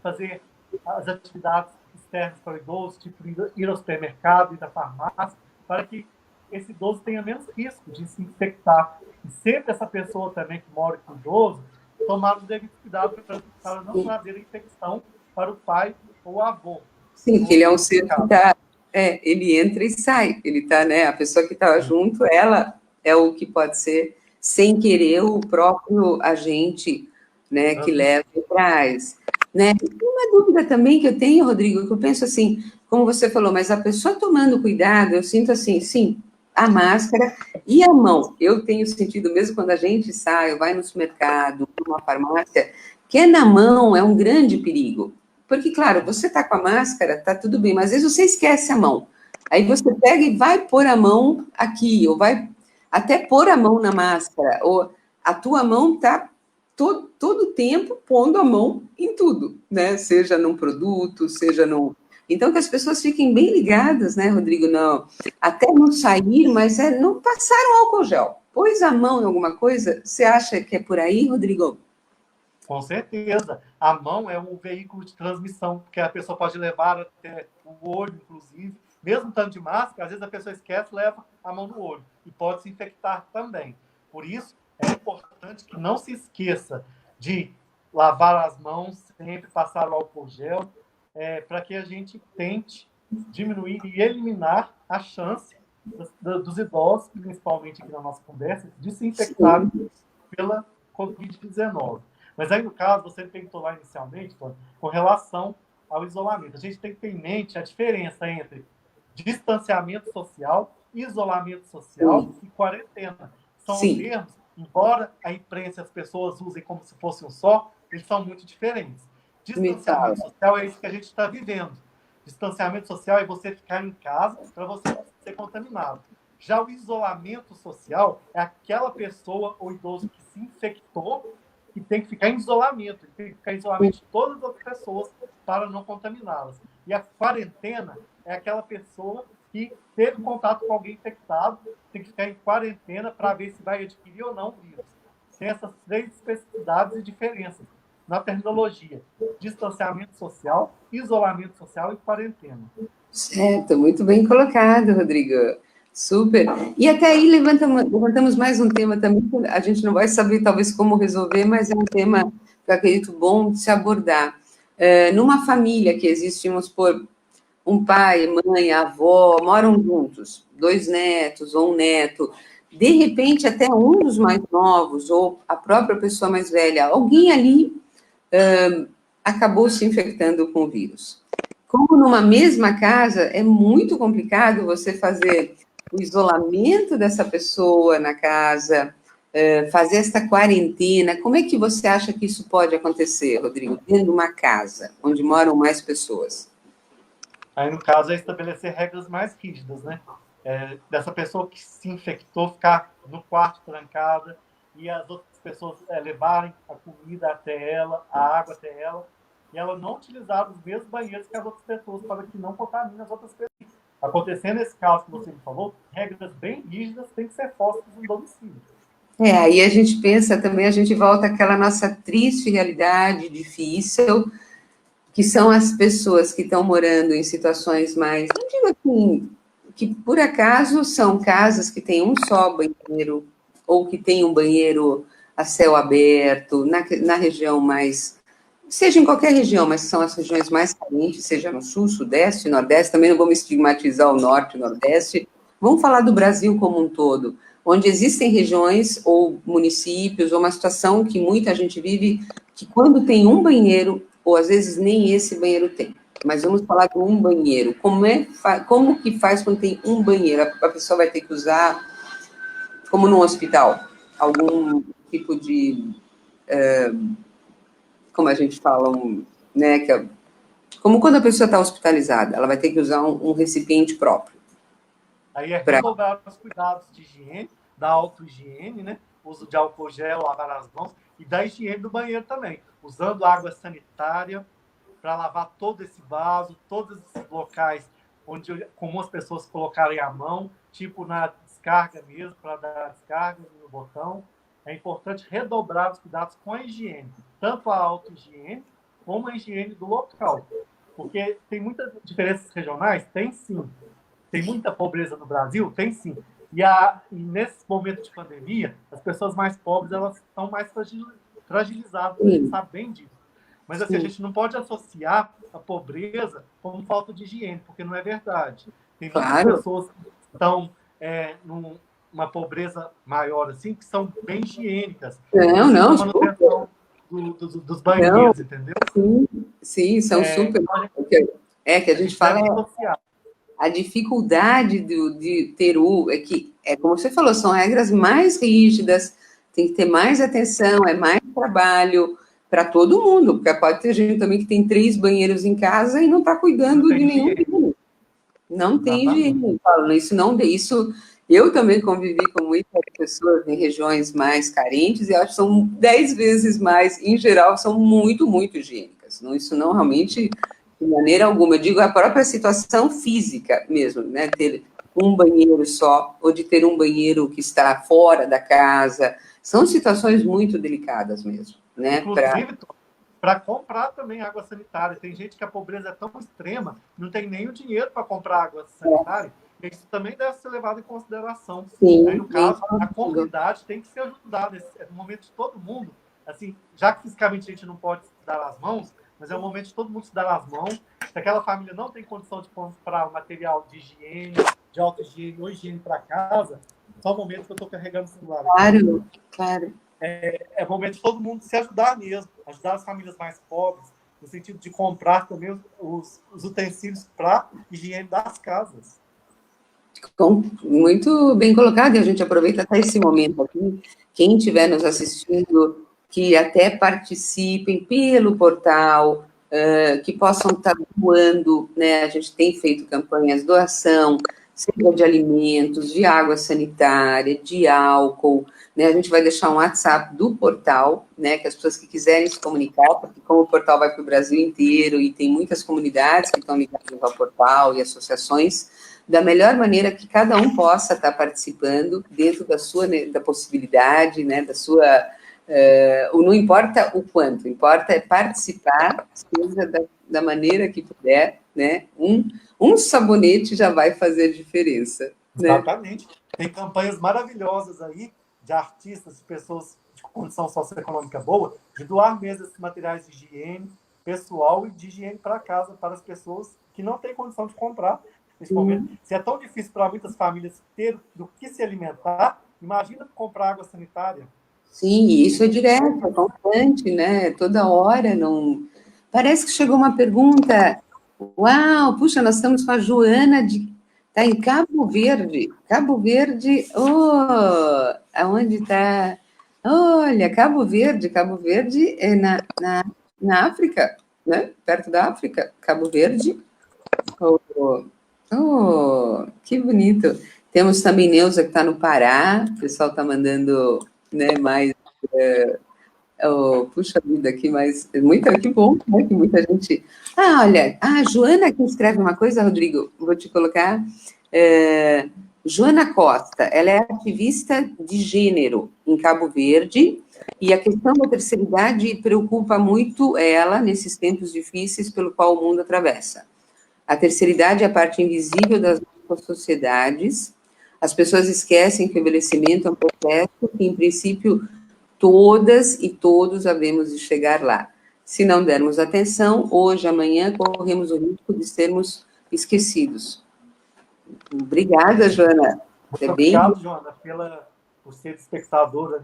fazer as atividades externas para o idoso, tipo ir ao supermercado, ir à farmácia, para que esse idoso tenha menos risco de se infectar. E sempre essa pessoa também que mora com o idoso, tomar os devidos cuidados para não trazer a infecção para o pai ou o avô. Sim, que ele é um ser que está... ele entra e sai. Ele está, né? A pessoa que estava junto, ela é o que pode ser, sem querer, o próprio agente, né, que leva e traz. Né? Uma dúvida também que eu tenho, Rodrigo, que eu penso assim, como você falou, mas a pessoa tomando cuidado, eu sinto assim, sim, a máscara e a mão. Eu tenho sentido, mesmo quando a gente sai, vai no supermercado, numa farmácia, que é na mão, é um grande perigo. Porque, claro, você está com a máscara, está tudo bem, mas às vezes você esquece a mão. Aí você pega e vai pôr a mão aqui, ou vai até pôr a mão na máscara, ou a tua mão está todo o tempo pondo a mão em tudo, né? Seja num produto, seja num... Então, que as pessoas fiquem bem ligadas, né, Rodrigo? Não, até não sair, mas não passaram álcool gel. Pôs a mão em alguma coisa, você acha que é por aí, Rodrigo? Com certeza. A mão é um veículo de transmissão, porque a pessoa pode levar até o olho, inclusive. Mesmo estando de máscara, às vezes a pessoa esquece, leva a mão no olho. E pode se infectar também. Por isso, é importante que não se esqueça de lavar as mãos, sempre passar o álcool gel, para que a gente tente diminuir e eliminar a chance dos idosos, principalmente aqui na nossa conversa, de se infectarem pela Covid-19. Mas aí, no caso, você perguntou lá inicialmente, com relação ao isolamento. A gente tem que ter em mente a diferença entre distanciamento social isolamento social e quarentena. São termos, embora a imprensa e as pessoas usem como se fosse um só, eles são muito diferentes. Distanciamento social é isso que a gente está vivendo. Distanciamento social é você ficar em casa para você não ser contaminado. Já o isolamento social é aquela pessoa ou idoso que se infectou e tem que ficar em isolamento. Ele tem que ficar em isolamento de todas as outras pessoas para não contaminá-las. E a quarentena é aquela pessoa que teve contato com alguém infectado, tem que ficar em quarentena para ver se vai adquirir ou não o vírus. Tem essas 3 especificidades e diferenças na terminologia: distanciamento social, isolamento social e quarentena. Certo, muito bem colocado, Rodrigo. Super. E até aí levantamos mais um tema também, que a gente não vai saber talvez como resolver, mas é um tema que eu acredito bom de se abordar. Numa família que existe, vamos supor, um pai, mãe, avó, moram juntos, 2 netos ou um neto, de repente até um dos mais novos, ou a própria pessoa mais velha, alguém ali acabou se infectando com o vírus. Como numa mesma casa, é muito complicado você fazer o isolamento dessa pessoa na casa, fazer essa quarentena. Como é que você acha que isso pode acontecer, Rodrigo, dentro de uma casa, onde moram mais pessoas? Aí, no caso, é estabelecer regras mais rígidas, né? Dessa pessoa que se infectou ficar no quarto trancada e as outras pessoas levarem a comida até ela, a água até ela, e ela não utilizar os mesmos banheiros que as outras pessoas para que não contamine as outras pessoas. Acontecendo esse caso que você me falou, regras bem rígidas têm que ser postas no domicílio. Aí a gente pensa também, a gente volta àquela nossa triste realidade difícil, que são as pessoas que estão morando em situações mais, não digo assim, que por acaso são casas que têm um só banheiro, ou que tem um banheiro a céu aberto, na região mais, seja em qualquer região, mas são as regiões mais carentes, seja no sul, sudeste, nordeste, também não vamos estigmatizar o norte e o nordeste, vamos falar do Brasil como um todo, onde existem regiões ou municípios, ou uma situação que muita gente vive, que quando tem um banheiro, ou às vezes nem esse banheiro tem, mas vamos falar de um banheiro, como que faz quando tem um banheiro? A pessoa vai ter que usar, como num hospital, algum tipo de, como a gente fala, né, como quando a pessoa está hospitalizada, ela vai ter que usar um recipiente próprio. Aí é redobrar os cuidados de higiene, da auto-higiene, né? Uso de álcool gel, lavar as mãos, e da higiene do banheiro também, usando água sanitária para lavar todo esse vaso, todos esses locais onde comum as pessoas colocarem a mão, tipo na descarga mesmo, para dar descarga no botão. É importante redobrar os cuidados com a higiene, tanto a auto-higiene como a higiene do local. Porque tem muitas diferenças regionais? Tem sim. Tem muita pobreza no Brasil? Tem sim. E nesse momento de pandemia, as pessoas mais pobres elas estão mais fragilizadas, a gente sabe bem disso. Mas assim, a gente não pode associar a pobreza com falta de higiene, porque não é verdade. Tem muitas pessoas que estão numa pobreza maior, assim, que são bem higiênicas. Não. Manutenção dos banheiros, entendeu? Sim, são super. Que a gente fala a dificuldade de ter que, como você falou, são regras mais rígidas, tem que ter mais atenção, é mais trabalho para todo mundo, porque pode ter gente também que tem 3 banheiros em casa e não está cuidando de nenhum deles. Não tem higiene. Isso, eu também convivi com muitas pessoas em regiões mais carentes, e acho que são 10 vezes mais, em geral, são muito, muito higiênicas. Isso não realmente, de maneira alguma. Eu digo a própria situação física mesmo, né? Ter um banheiro só, ou de ter um banheiro que está fora da casa, são situações muito delicadas mesmo, né? Inclusive, para comprar também água sanitária. Tem gente que a pobreza é tão extrema, não tem nem o dinheiro para comprar água sanitária. Isso também deve ser levado em consideração. Sim, aí, no caso, a comunidade tem que ser ajudada. É o momento de todo mundo, assim, já que fisicamente a gente não pode se dar as mãos, mas é o momento de todo mundo se dar as mãos. Se aquela família não tem condição de comprar o material de higiene, de auto-higiene ou higiene para casa, só o momento que eu estou carregando o celular. Claro. É o momento de todo mundo se ajudar mesmo, ajudar as famílias mais pobres, no sentido de comprar também os utensílios para higiene das casas. Muito bem colocado, e a gente aproveita até esse momento aqui, quem estiver nos assistindo, que até participem pelo portal, que possam estar doando, né? A gente tem feito campanhas de doação, seja de alimentos, de água sanitária, de álcool, né? A gente vai deixar um WhatsApp do portal, né? Que as pessoas que quiserem se comunicar, porque como o portal vai para o Brasil inteiro e tem muitas comunidades que estão ligadas ao portal e associações, da melhor maneira que cada um possa estar participando dentro da sua da possibilidade, né? Da sua não importa o quanto, importa é participar, seja da maneira que puder, né? Um sabonete já vai fazer diferença. Né? Exatamente. Tem campanhas maravilhosas aí de artistas, de pessoas de condição socioeconômica boa, de doar mesmo esses materiais de higiene pessoal e de higiene para casa, para as pessoas que não têm condição de comprar nesse momento. Se é tão difícil para muitas famílias ter do que se alimentar, imagina comprar água sanitária. Sim, isso é direto, é constante, né? Toda hora, não... Parece que chegou uma pergunta, uau, puxa, nós estamos com a Joana Está em Cabo Verde. Cabo Verde, oh, aonde está? Olha, Cabo Verde é na África, né? Perto da África, Cabo Verde. Oh, oh, que bonito. Temos também Neuza, que está no Pará, o pessoal está mandando, né, mais... puxa vida, que mais... que bom, né, que muita gente... olha, a Joana que escreve uma coisa, Rodrigo, vou te colocar... Joana Costa, ela é ativista de gênero em Cabo Verde, e a questão da terceira idade preocupa muito ela nesses tempos difíceis pelo qual o mundo atravessa. A terceira idade é a parte invisível das nossas sociedades. As pessoas esquecem que o envelhecimento é um processo que, em princípio, todas e todos havemos de chegar lá. Se não dermos atenção, hoje, amanhã, corremos o risco de sermos esquecidos. Obrigada, Joana. Muito obrigado, Joana, por ser espectadora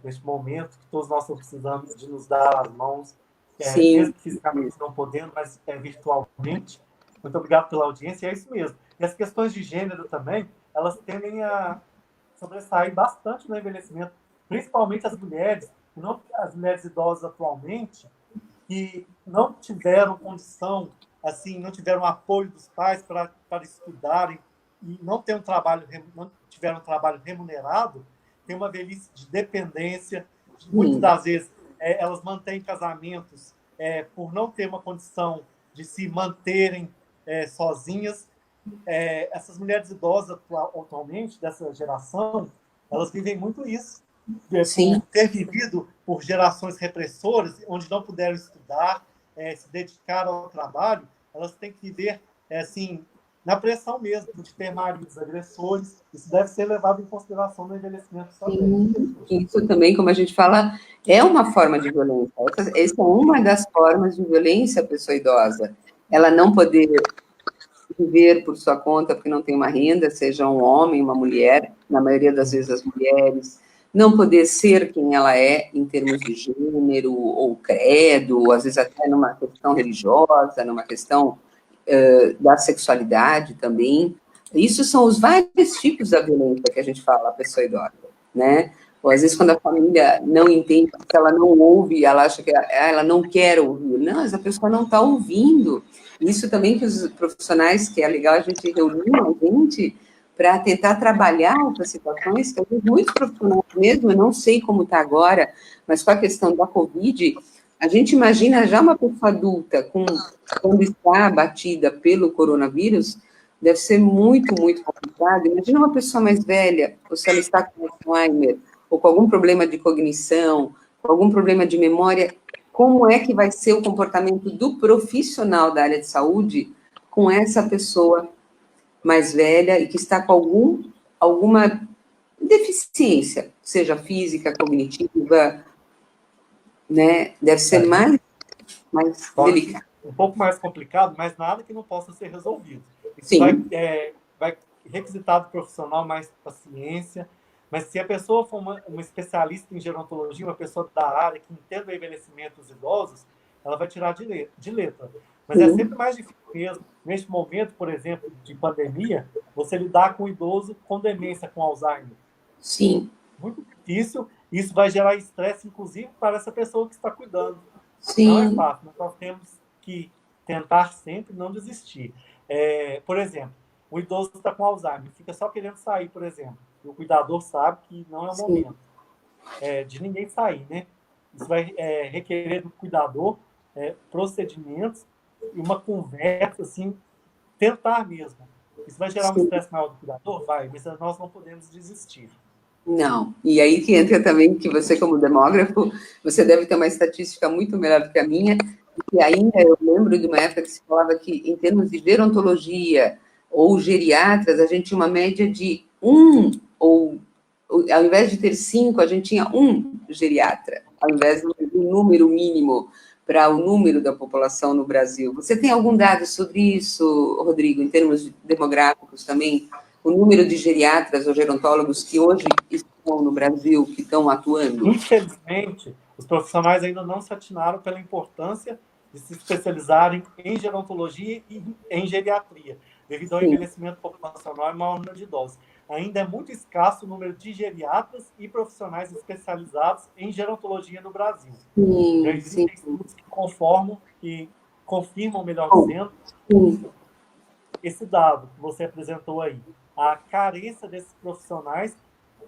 neste momento, que todos nós precisamos de nos dar as mãos, mesmo fisicamente não podendo, mas virtualmente. Muito obrigado pela audiência, é isso mesmo. E as questões de gênero também, elas tendem a sobressair bastante no envelhecimento, principalmente as mulheres idosas atualmente, que não tiveram condição, assim, não tiveram apoio dos pais para estudarem e não tiveram um trabalho remunerado, tem uma velhice de dependência. Muitas das vezes elas mantêm casamentos por não ter uma condição de se manterem sozinhas. Essas mulheres idosas atualmente, dessa geração, elas vivem muito isso. Por ter vivido por gerações repressoras, onde não puderam estudar, se dedicar ao trabalho, elas têm que viver assim, na pressão mesmo de ter maridos agressores. Isso deve ser levado em consideração no envelhecimento também. Isso também, como a gente fala, é uma forma de violência. Essa é uma das formas de violência à pessoa idosa. Ela não poder viver por sua conta porque não tem uma renda, seja um homem, uma mulher, na maioria das vezes as mulheres, não poder ser quem ela é em termos de gênero ou credo, ou às vezes até numa questão religiosa, numa questão da sexualidade também. Isso são os vários tipos da violência que a gente fala, a pessoa idosa, né? Ou às vezes quando a família não entende, se ela não ouve, ela acha que ela não quer ouvir. Não, mas a pessoa não está ouvindo. Isso também que os profissionais, que é legal a gente reunir a gente para tentar trabalhar essas situações, que muitos profissionais mesmo, eu não sei como está agora, mas com a questão da Covid, a gente imagina já uma pessoa adulta, quando está abatida pelo coronavírus, deve ser muito, muito complicado. Imagina uma pessoa mais velha, ou se ela está com Alzheimer, ou com algum problema de cognição, com algum problema de memória, como é que vai ser o comportamento do profissional da área de saúde com essa pessoa mais velha e que está com alguma deficiência, seja física, cognitiva, né? Deve ser mais delicado. Um pouco mais complicado, mas nada que não possa ser resolvido. Isso vai requisitar do profissional mais paciência, mas se a pessoa for uma especialista em gerontologia, uma pessoa da área que entende o envelhecimento dos idosos, ela vai tirar de letra. Mas é Sim, sempre mais difícil mesmo, neste momento, por exemplo, de pandemia, você lidar com um idoso com demência, com Alzheimer. sim, Muito difícil, isso vai gerar estresse, inclusive, para essa pessoa que está cuidando. Não é sim, fácil, mas nós temos que tentar sempre não desistir. Por exemplo, o idoso está com Alzheimer, fica só querendo sair, por exemplo. E o cuidador sabe que não é o sim, momento de ninguém sair, né? Isso vai requerer do cuidador procedimentos e uma conversa, assim, tentar mesmo. Isso vai gerar um sim. estresse maior do cuidador? Vai, mas nós não podemos desistir. Não. E aí que entra também que você, como demógrafo, você deve ter uma estatística muito melhor do que a minha, porque ainda eu lembro de uma época que se falava que, em termos de gerontologia ou geriatras, a gente tinha uma média de um, ou ao invés de ter 5, a gente tinha um geriatra, ao invés do número mínimo para o número da população no Brasil. Você tem algum dado sobre isso, Rodrigo, em termos demográficos também? O número de geriatras ou gerontólogos que hoje estão no Brasil, que estão atuando? Infelizmente, os profissionais ainda não se atinaram pela importância de se especializarem em gerontologia e em geriatria, devido ao Sim, envelhecimento populacional e maior número de idosos. Ainda é muito escasso o número de geriatras e profissionais especializados em gerontologia no Brasil. Já sim, sim. existem estudos que confirmam, melhor Bom, dizendo, sim, esse dado que você apresentou aí, a carência desses profissionais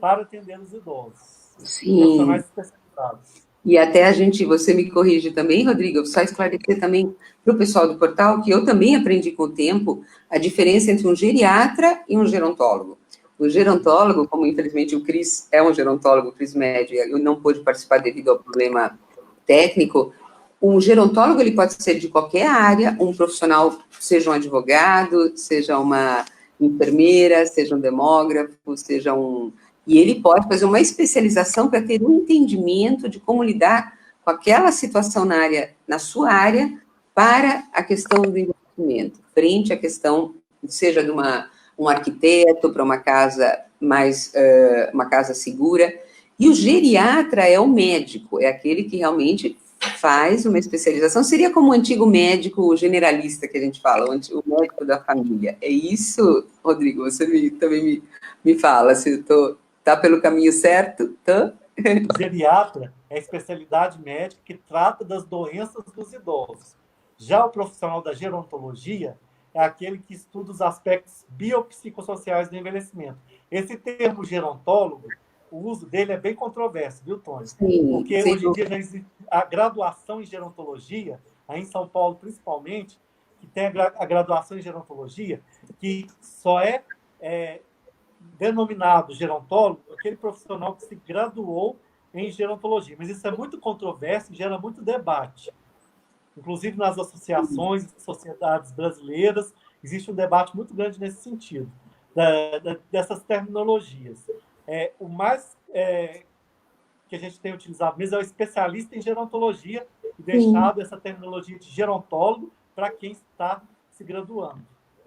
para atender os idosos, sim. profissionais especializados. E até a gente, você me corrige também, Rodrigo, só esclarecer também para o pessoal do portal que eu também aprendi com o tempo a diferença entre um geriatra e um gerontólogo. O gerontólogo, como infelizmente o Cris é um gerontólogo, o Cris Médio, eu não pude participar devido ao problema técnico, um gerontólogo ele pode ser de qualquer área, um profissional, seja um advogado, seja uma enfermeira, seja um demógrafo, seja um e ele pode fazer uma especialização para ter um entendimento de como lidar com aquela situação na área, na sua área, para a questão do investimento, frente à questão, seja de um arquiteto para uma casa mais, uma casa segura. E o geriatra é o médico, é aquele que realmente faz uma especialização, seria como o antigo médico generalista que a gente fala, o médico da família. É isso, Rodrigo? Você também me fala se eu estou tá pelo caminho certo? Tá? O geriatra é a especialidade médica que trata das doenças dos idosos. Já o profissional da gerontologia é aquele que estuda os aspectos biopsicossociais do envelhecimento. Esse termo gerontólogo, o uso dele é bem controverso, viu, Tony? Sim, Porque sim, hoje em dia já existe a graduação em gerontologia, aí em São Paulo principalmente, que tem a graduação em gerontologia, que só é denominado gerontólogo aquele profissional que se graduou em gerontologia. Mas isso é muito controverso e gera muito debate. Inclusive nas associações e sociedades brasileiras, existe um debate muito grande nesse sentido, dessas terminologias. O mais que a gente tem utilizado mesmo é o especialista em gerontologia e sim. deixado essa terminologia de gerontólogo para quem está se graduando.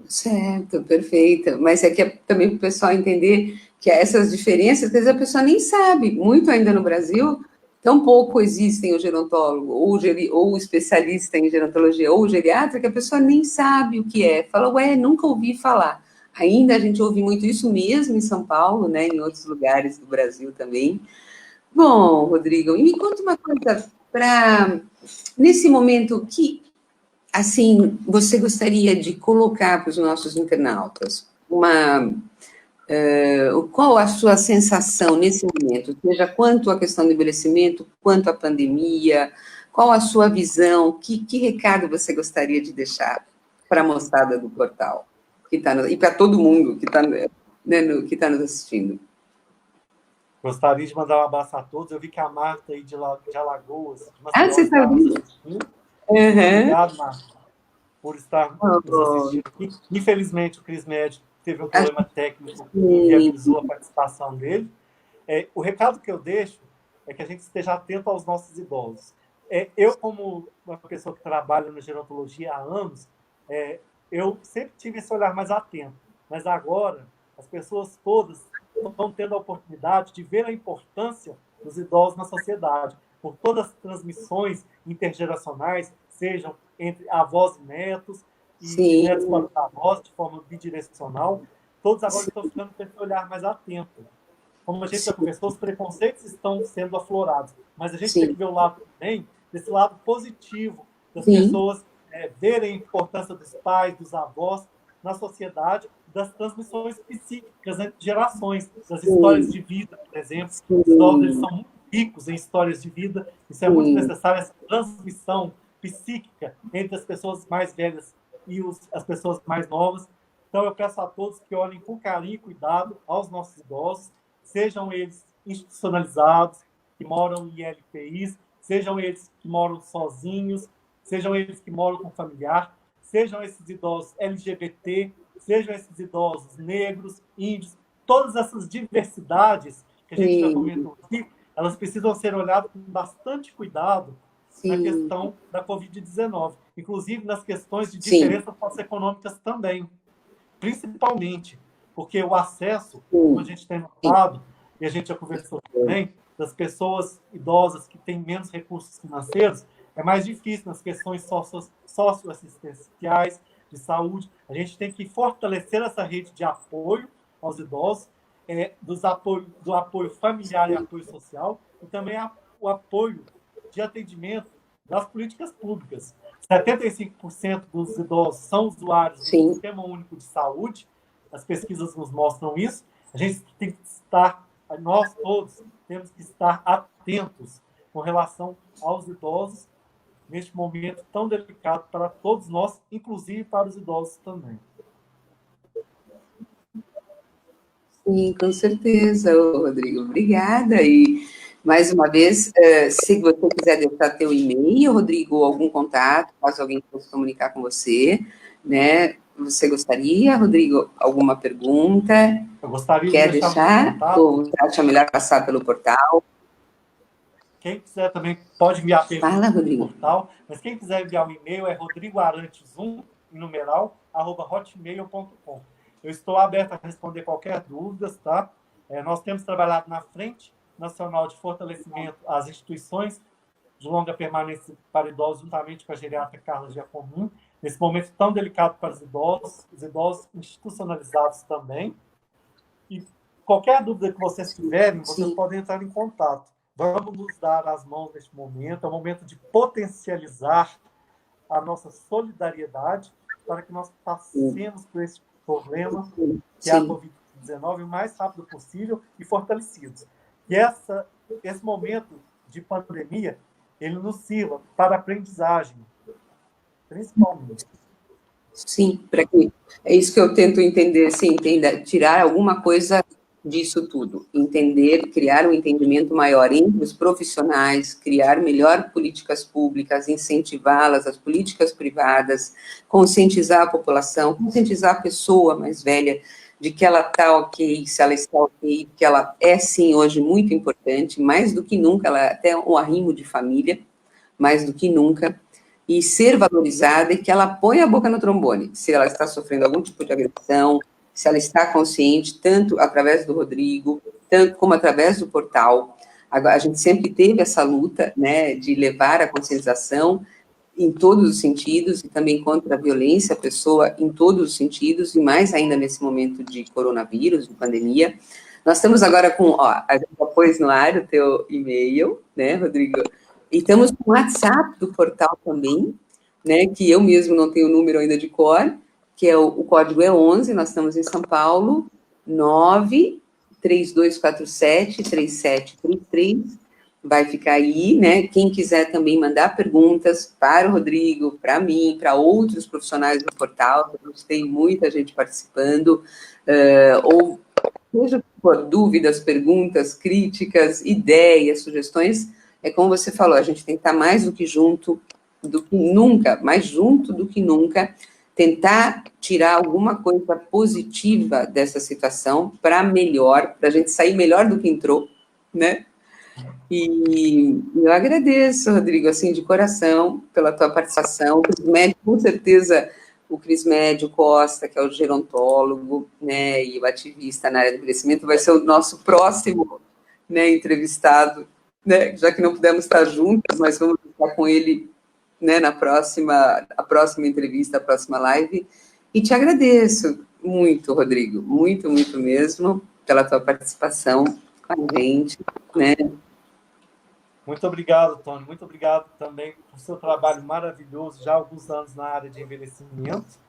Certo, perfeito. Mas é que é também para o pessoal entender que essas diferenças, às vezes a pessoa nem sabe, muito ainda no Brasil, tão pouco existem o gerontólogo, ou o especialista em gerontologia, ou o geriatra, que a pessoa nem sabe o que é. Fala, ué, nunca ouvi falar. Ainda a gente ouve muito isso mesmo em São Paulo, né, em outros lugares do Brasil também. Bom, Rodrigo, e me conta uma coisa, para nesse momento, que assim, você gostaria de colocar para os nossos internautas qual a sua sensação nesse momento, seja quanto à questão do envelhecimento, quanto à pandemia, qual a sua visão, que recado você gostaria de deixar para a moçada do portal, que tá e para todo mundo que está né, que tá nos assistindo? Gostaria de mandar um abraço a todos. Eu vi que a Marta aí de Alagoas, de Ah, Maceió, você está está nos vendo? assistindo. Muito Uhum. obrigado, Marta, por estar nos Oh, assistindo aqui. Infelizmente, o Cris Médico teve um problema técnico que assim, inviabilizou a participação dele. O recado que eu deixo é que a gente esteja atento aos nossos idosos. Eu, como uma pessoa que trabalha na gerontologia há anos, eu sempre tive esse olhar mais atento. Mas agora, as pessoas todas estão tendo a oportunidade de ver a importância dos idosos na sociedade. por todas as transmissões intergeracionais, sejam entre avós e netos, e netos para os avós, de forma bidirecional. Todos agora estão ficando com esse olhar mais atento. Como a gente já conversou, os preconceitos estão sendo aflorados, mas a gente tem que ver o lado também, desse lado positivo, das pessoas verem a importância dos pais, dos avós na sociedade, das transmissões psíquicas entre gerações, das histórias de vida, por exemplo. Os idosos eles são muito ricos em histórias de vida, isso é muito necessário, essa transmissão psíquica entre as pessoas mais velhas e as pessoas mais novas. Então, eu peço a todos que olhem com carinho e cuidado aos nossos idosos, sejam eles institucionalizados, que moram em LPIs, sejam eles que moram sozinhos, sejam eles que moram com familiar, sejam esses idosos LGBT, sejam esses idosos negros, índios, todas essas diversidades que a gente já comentou aqui, elas precisam ser olhadas com bastante cuidado na questão da Covid-19, inclusive nas questões de diferenças socioeconômicas também, principalmente, porque o acesso, como a gente tem notado, e a gente já conversou também, das pessoas idosas que têm menos recursos financeiros, é mais difícil nas questões socioassistenciais, de saúde. A gente tem que fortalecer essa rede de apoio aos idosos, do apoio familiar e apoio social, e também o apoio de atendimento das políticas públicas. 75% dos idosos são usuários do Sistema Único de Saúde, as pesquisas nos mostram isso. A gente tem que estar, nós todos, temos que estar atentos com relação aos idosos neste momento tão delicado para todos nós, inclusive para os idosos também. Sim, com certeza, Rodrigo. Obrigada. E, mais uma vez, se você quiser deixar teu e-mail, Rodrigo, ou algum contato, caso alguém possa comunicar com você, né? Você gostaria, Rodrigo, alguma pergunta? Eu gostaria Quer de deixar? Ou você acha melhor passar pelo portal? Quem quiser também pode enviar pelo portal, mas quem quiser enviar um e-mail é rodrigoarantes1, em numeral, @hotmail.com. Eu estou aberto a responder qualquer dúvida, tá? Nós temos trabalhado na Frente Nacional de Fortalecimento às Instituições de Longa Permanência para Idosos, juntamente com a geriatra Carla Giacomini, nesse momento tão delicado para os idosos institucionalizados também. E qualquer dúvida que vocês tiverem, vocês podem entrar em contato. Vamos nos dar as mãos neste momento, é o momento de potencializar a nossa solidariedade para que nós passemos por esse problema, que é a Covid-19, o mais rápido possível e fortalecidos. E esse momento de pandemia, ele nos sirva para aprendizagem, principalmente. Sim, para que é isso que eu tento entender, tirar alguma coisa disso tudo, entender, criar um entendimento maior entre os profissionais, criar melhor políticas públicas, incentivá-las, as políticas privadas, conscientizar a população, conscientizar a pessoa mais velha de que ela está ok, se ela está ok, que ela é, sim, hoje muito importante, mais do que nunca, ela é até um arrimo de família, mais do que nunca, e ser valorizada e que ela põe a boca no trombone, se ela está sofrendo algum tipo de agressão, se ela está consciente, tanto através do Rodrigo, tanto como através do portal. A gente sempre teve essa luta, né, de levar a conscientização em todos os sentidos, e também contra a violência à pessoa em todos os sentidos, e mais ainda nesse momento de coronavírus, de pandemia. Nós estamos agora com, a gente já pôs no ar o teu e-mail, né, Rodrigo? E estamos com o WhatsApp do portal também, né, que eu mesmo não tenho o número ainda de cor, que é o código é 11, nós estamos em São Paulo, 93247-3733, vai ficar aí, né, quem quiser também mandar perguntas para o Rodrigo, para mim, para outros profissionais do portal, tem muita gente participando, ou seja por dúvidas, perguntas, críticas, ideias, sugestões, é como você falou, a gente tem que estar mais do que junto, do que nunca, mais junto do que nunca, tentar tirar alguma coisa positiva dessa situação para melhor, para a gente sair melhor do que entrou, né? E eu agradeço, Rodrigo, assim, de coração, pela tua participação. O Cris Médio, com certeza, o Cris Médio Costa, que é o gerontólogo, né, e o ativista na área do envelhecimento, vai ser o nosso próximo, né, entrevistado né, já que não pudemos estar juntos, mas vamos estar com ele, né, a próxima entrevista, a próxima live. E te agradeço muito, Rodrigo, muito, muito mesmo, pela tua participação com a gente, né? Muito obrigado, Tony. Muito obrigado também por seu trabalho maravilhoso, já há alguns anos na área de envelhecimento.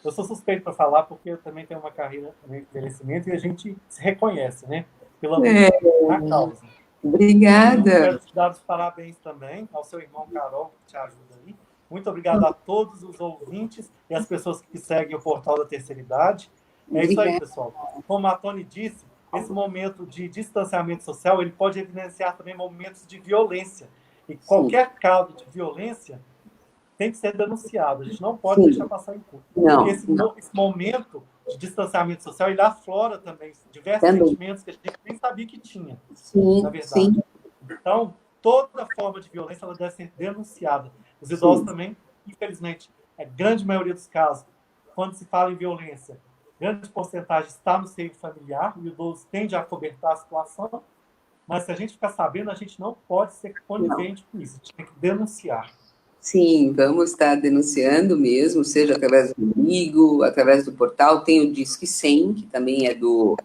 Eu sou suspeito para falar porque eu também tenho uma carreira no envelhecimento e a gente se reconhece, né? Pela na causa. Obrigada. Eu quero te dar os parabéns também ao seu irmão Carol, que te ajuda aí. Muito obrigado a todos os ouvintes e as pessoas que seguem o Portal da Terceira Idade. É isso aí, pessoal. Como a Tony disse, esse momento de distanciamento social, ele pode evidenciar também momentos de violência. E qualquer caso de violência tem que ser denunciado. A gente não pode deixar passar em curto. Porque esse momento de distanciamento social, ele aflora também diversos sentimentos que a gente nem sabia que tinha, na verdade. Então, toda forma de violência ela deve ser denunciada. Os idosos também, infelizmente, a grande maioria dos casos, quando se fala em violência, grande porcentagem está no seio familiar, e o idoso tende a acobertar a situação, mas se a gente ficar sabendo, a gente não pode ser conivente com isso, a gente tem que denunciar. Sim, vamos estar denunciando mesmo, seja através do amigo, através do portal, tem o Disque 100, que também é do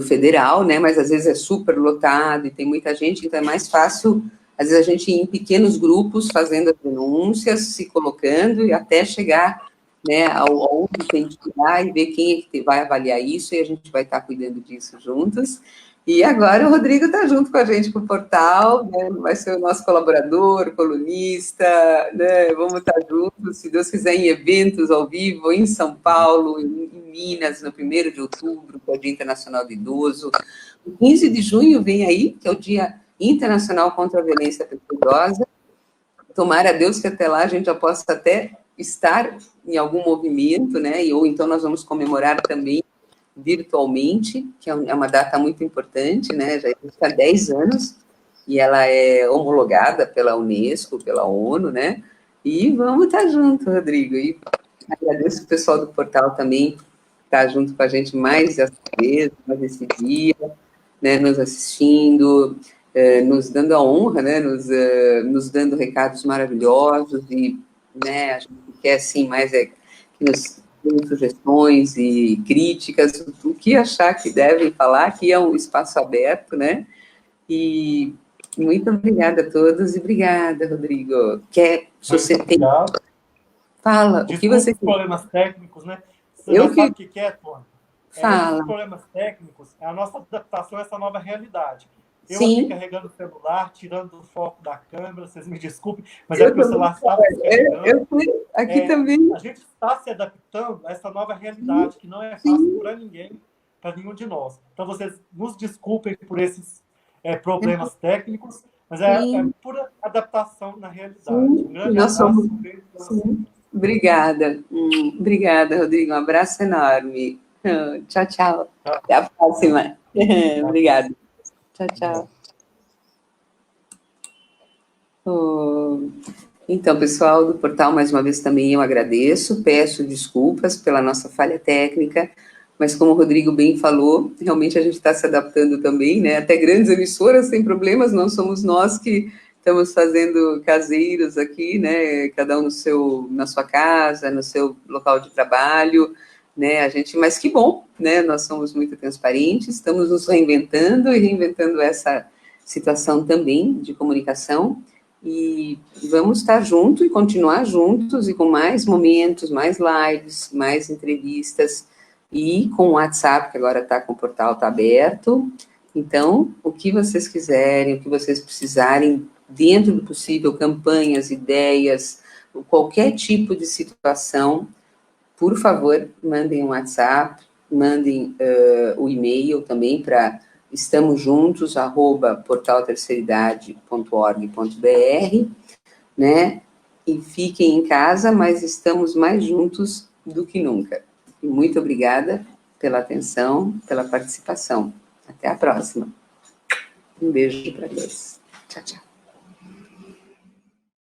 federal, né, mas às vezes é super lotado e tem muita gente, então é mais fácil, às vezes a gente ir em pequenos grupos fazendo as denúncias, se colocando e até chegar, né, aonde tem que ir e ver quem é que vai avaliar isso e a gente vai estar cuidando disso juntos. E agora o Rodrigo está junto com a gente para o portal, né? Vai ser o nosso colaborador, colunista, né? Vamos estar juntos, se Deus quiser, em eventos ao vivo, em São Paulo, em Minas, no 1º de outubro, que é o Dia Internacional do Idoso. O 15 de junho vem aí, que é o Dia Internacional contra a Violência Idosa. Tomara a Deus que até lá a gente já possa até estar em algum movimento, né? Ou então nós vamos comemorar também virtualmente, que é uma data muito importante, né? Já está há 10 anos, e ela é homologada pela Unesco, pela ONU, né? E vamos estar junto, Rodrigo. E agradeço o pessoal do portal também, que está junto com a gente mais essa vez, mais esse dia, né? Nos assistindo, nos dando a honra, né? Nos dando recados maravilhosos, e, né, a gente quer, assim, mais que nos sugestões e críticas, o que achar que devem falar, aqui é um espaço aberto, né? E muito obrigada a todos e obrigada, Rodrigo. Se você tem... Fala, Desculpa o que você os problemas técnicos, né? Você eu já sabe o que é, Tony? Fala. Os problemas técnicos é a nossa adaptação a essa nova realidade. Eu Sim. aqui carregando o celular, tirando o foco da câmera, vocês me desculpem, mas é porque o celular está descarregando. Eu aqui também. A gente está se adaptando a essa nova realidade, que não é fácil para ninguém, para nenhum de nós. Então, vocês nos desculpem por esses problemas técnicos, mas é pura adaptação na realidade. Um grande abraço. Obrigada. Obrigada, Rodrigo. Um abraço enorme. Tchau, tchau. Até a próxima. Obrigada. Tchau, tchau. Então, pessoal do portal, mais uma vez também eu agradeço, peço desculpas pela nossa falha técnica, mas como o Rodrigo bem falou, realmente a gente está se adaptando também, né? Até grandes emissoras têm problemas, não somos nós que estamos fazendo caseiros aqui, né? Cada um na sua casa, no seu local de trabalho, né? Mas que bom, né? Nós somos muito transparentes, estamos nos reinventando e reinventando essa situação também de comunicação. E vamos estar juntos e continuar juntos e com mais momentos, mais lives, mais entrevistas e com o WhatsApp, que agora está com o portal, está aberto. Então, o que vocês quiserem, o que vocês precisarem, dentro do possível, campanhas, ideias, qualquer tipo de situação, por favor, mandem um WhatsApp, mandem o e-mail também para estamosjuntos@portalterceiridade.org.br, né? E fiquem em casa, mas estamos mais juntos do que nunca. E muito obrigada pela atenção, pela participação. Até a próxima. Um beijo para todos. Tchau, tchau.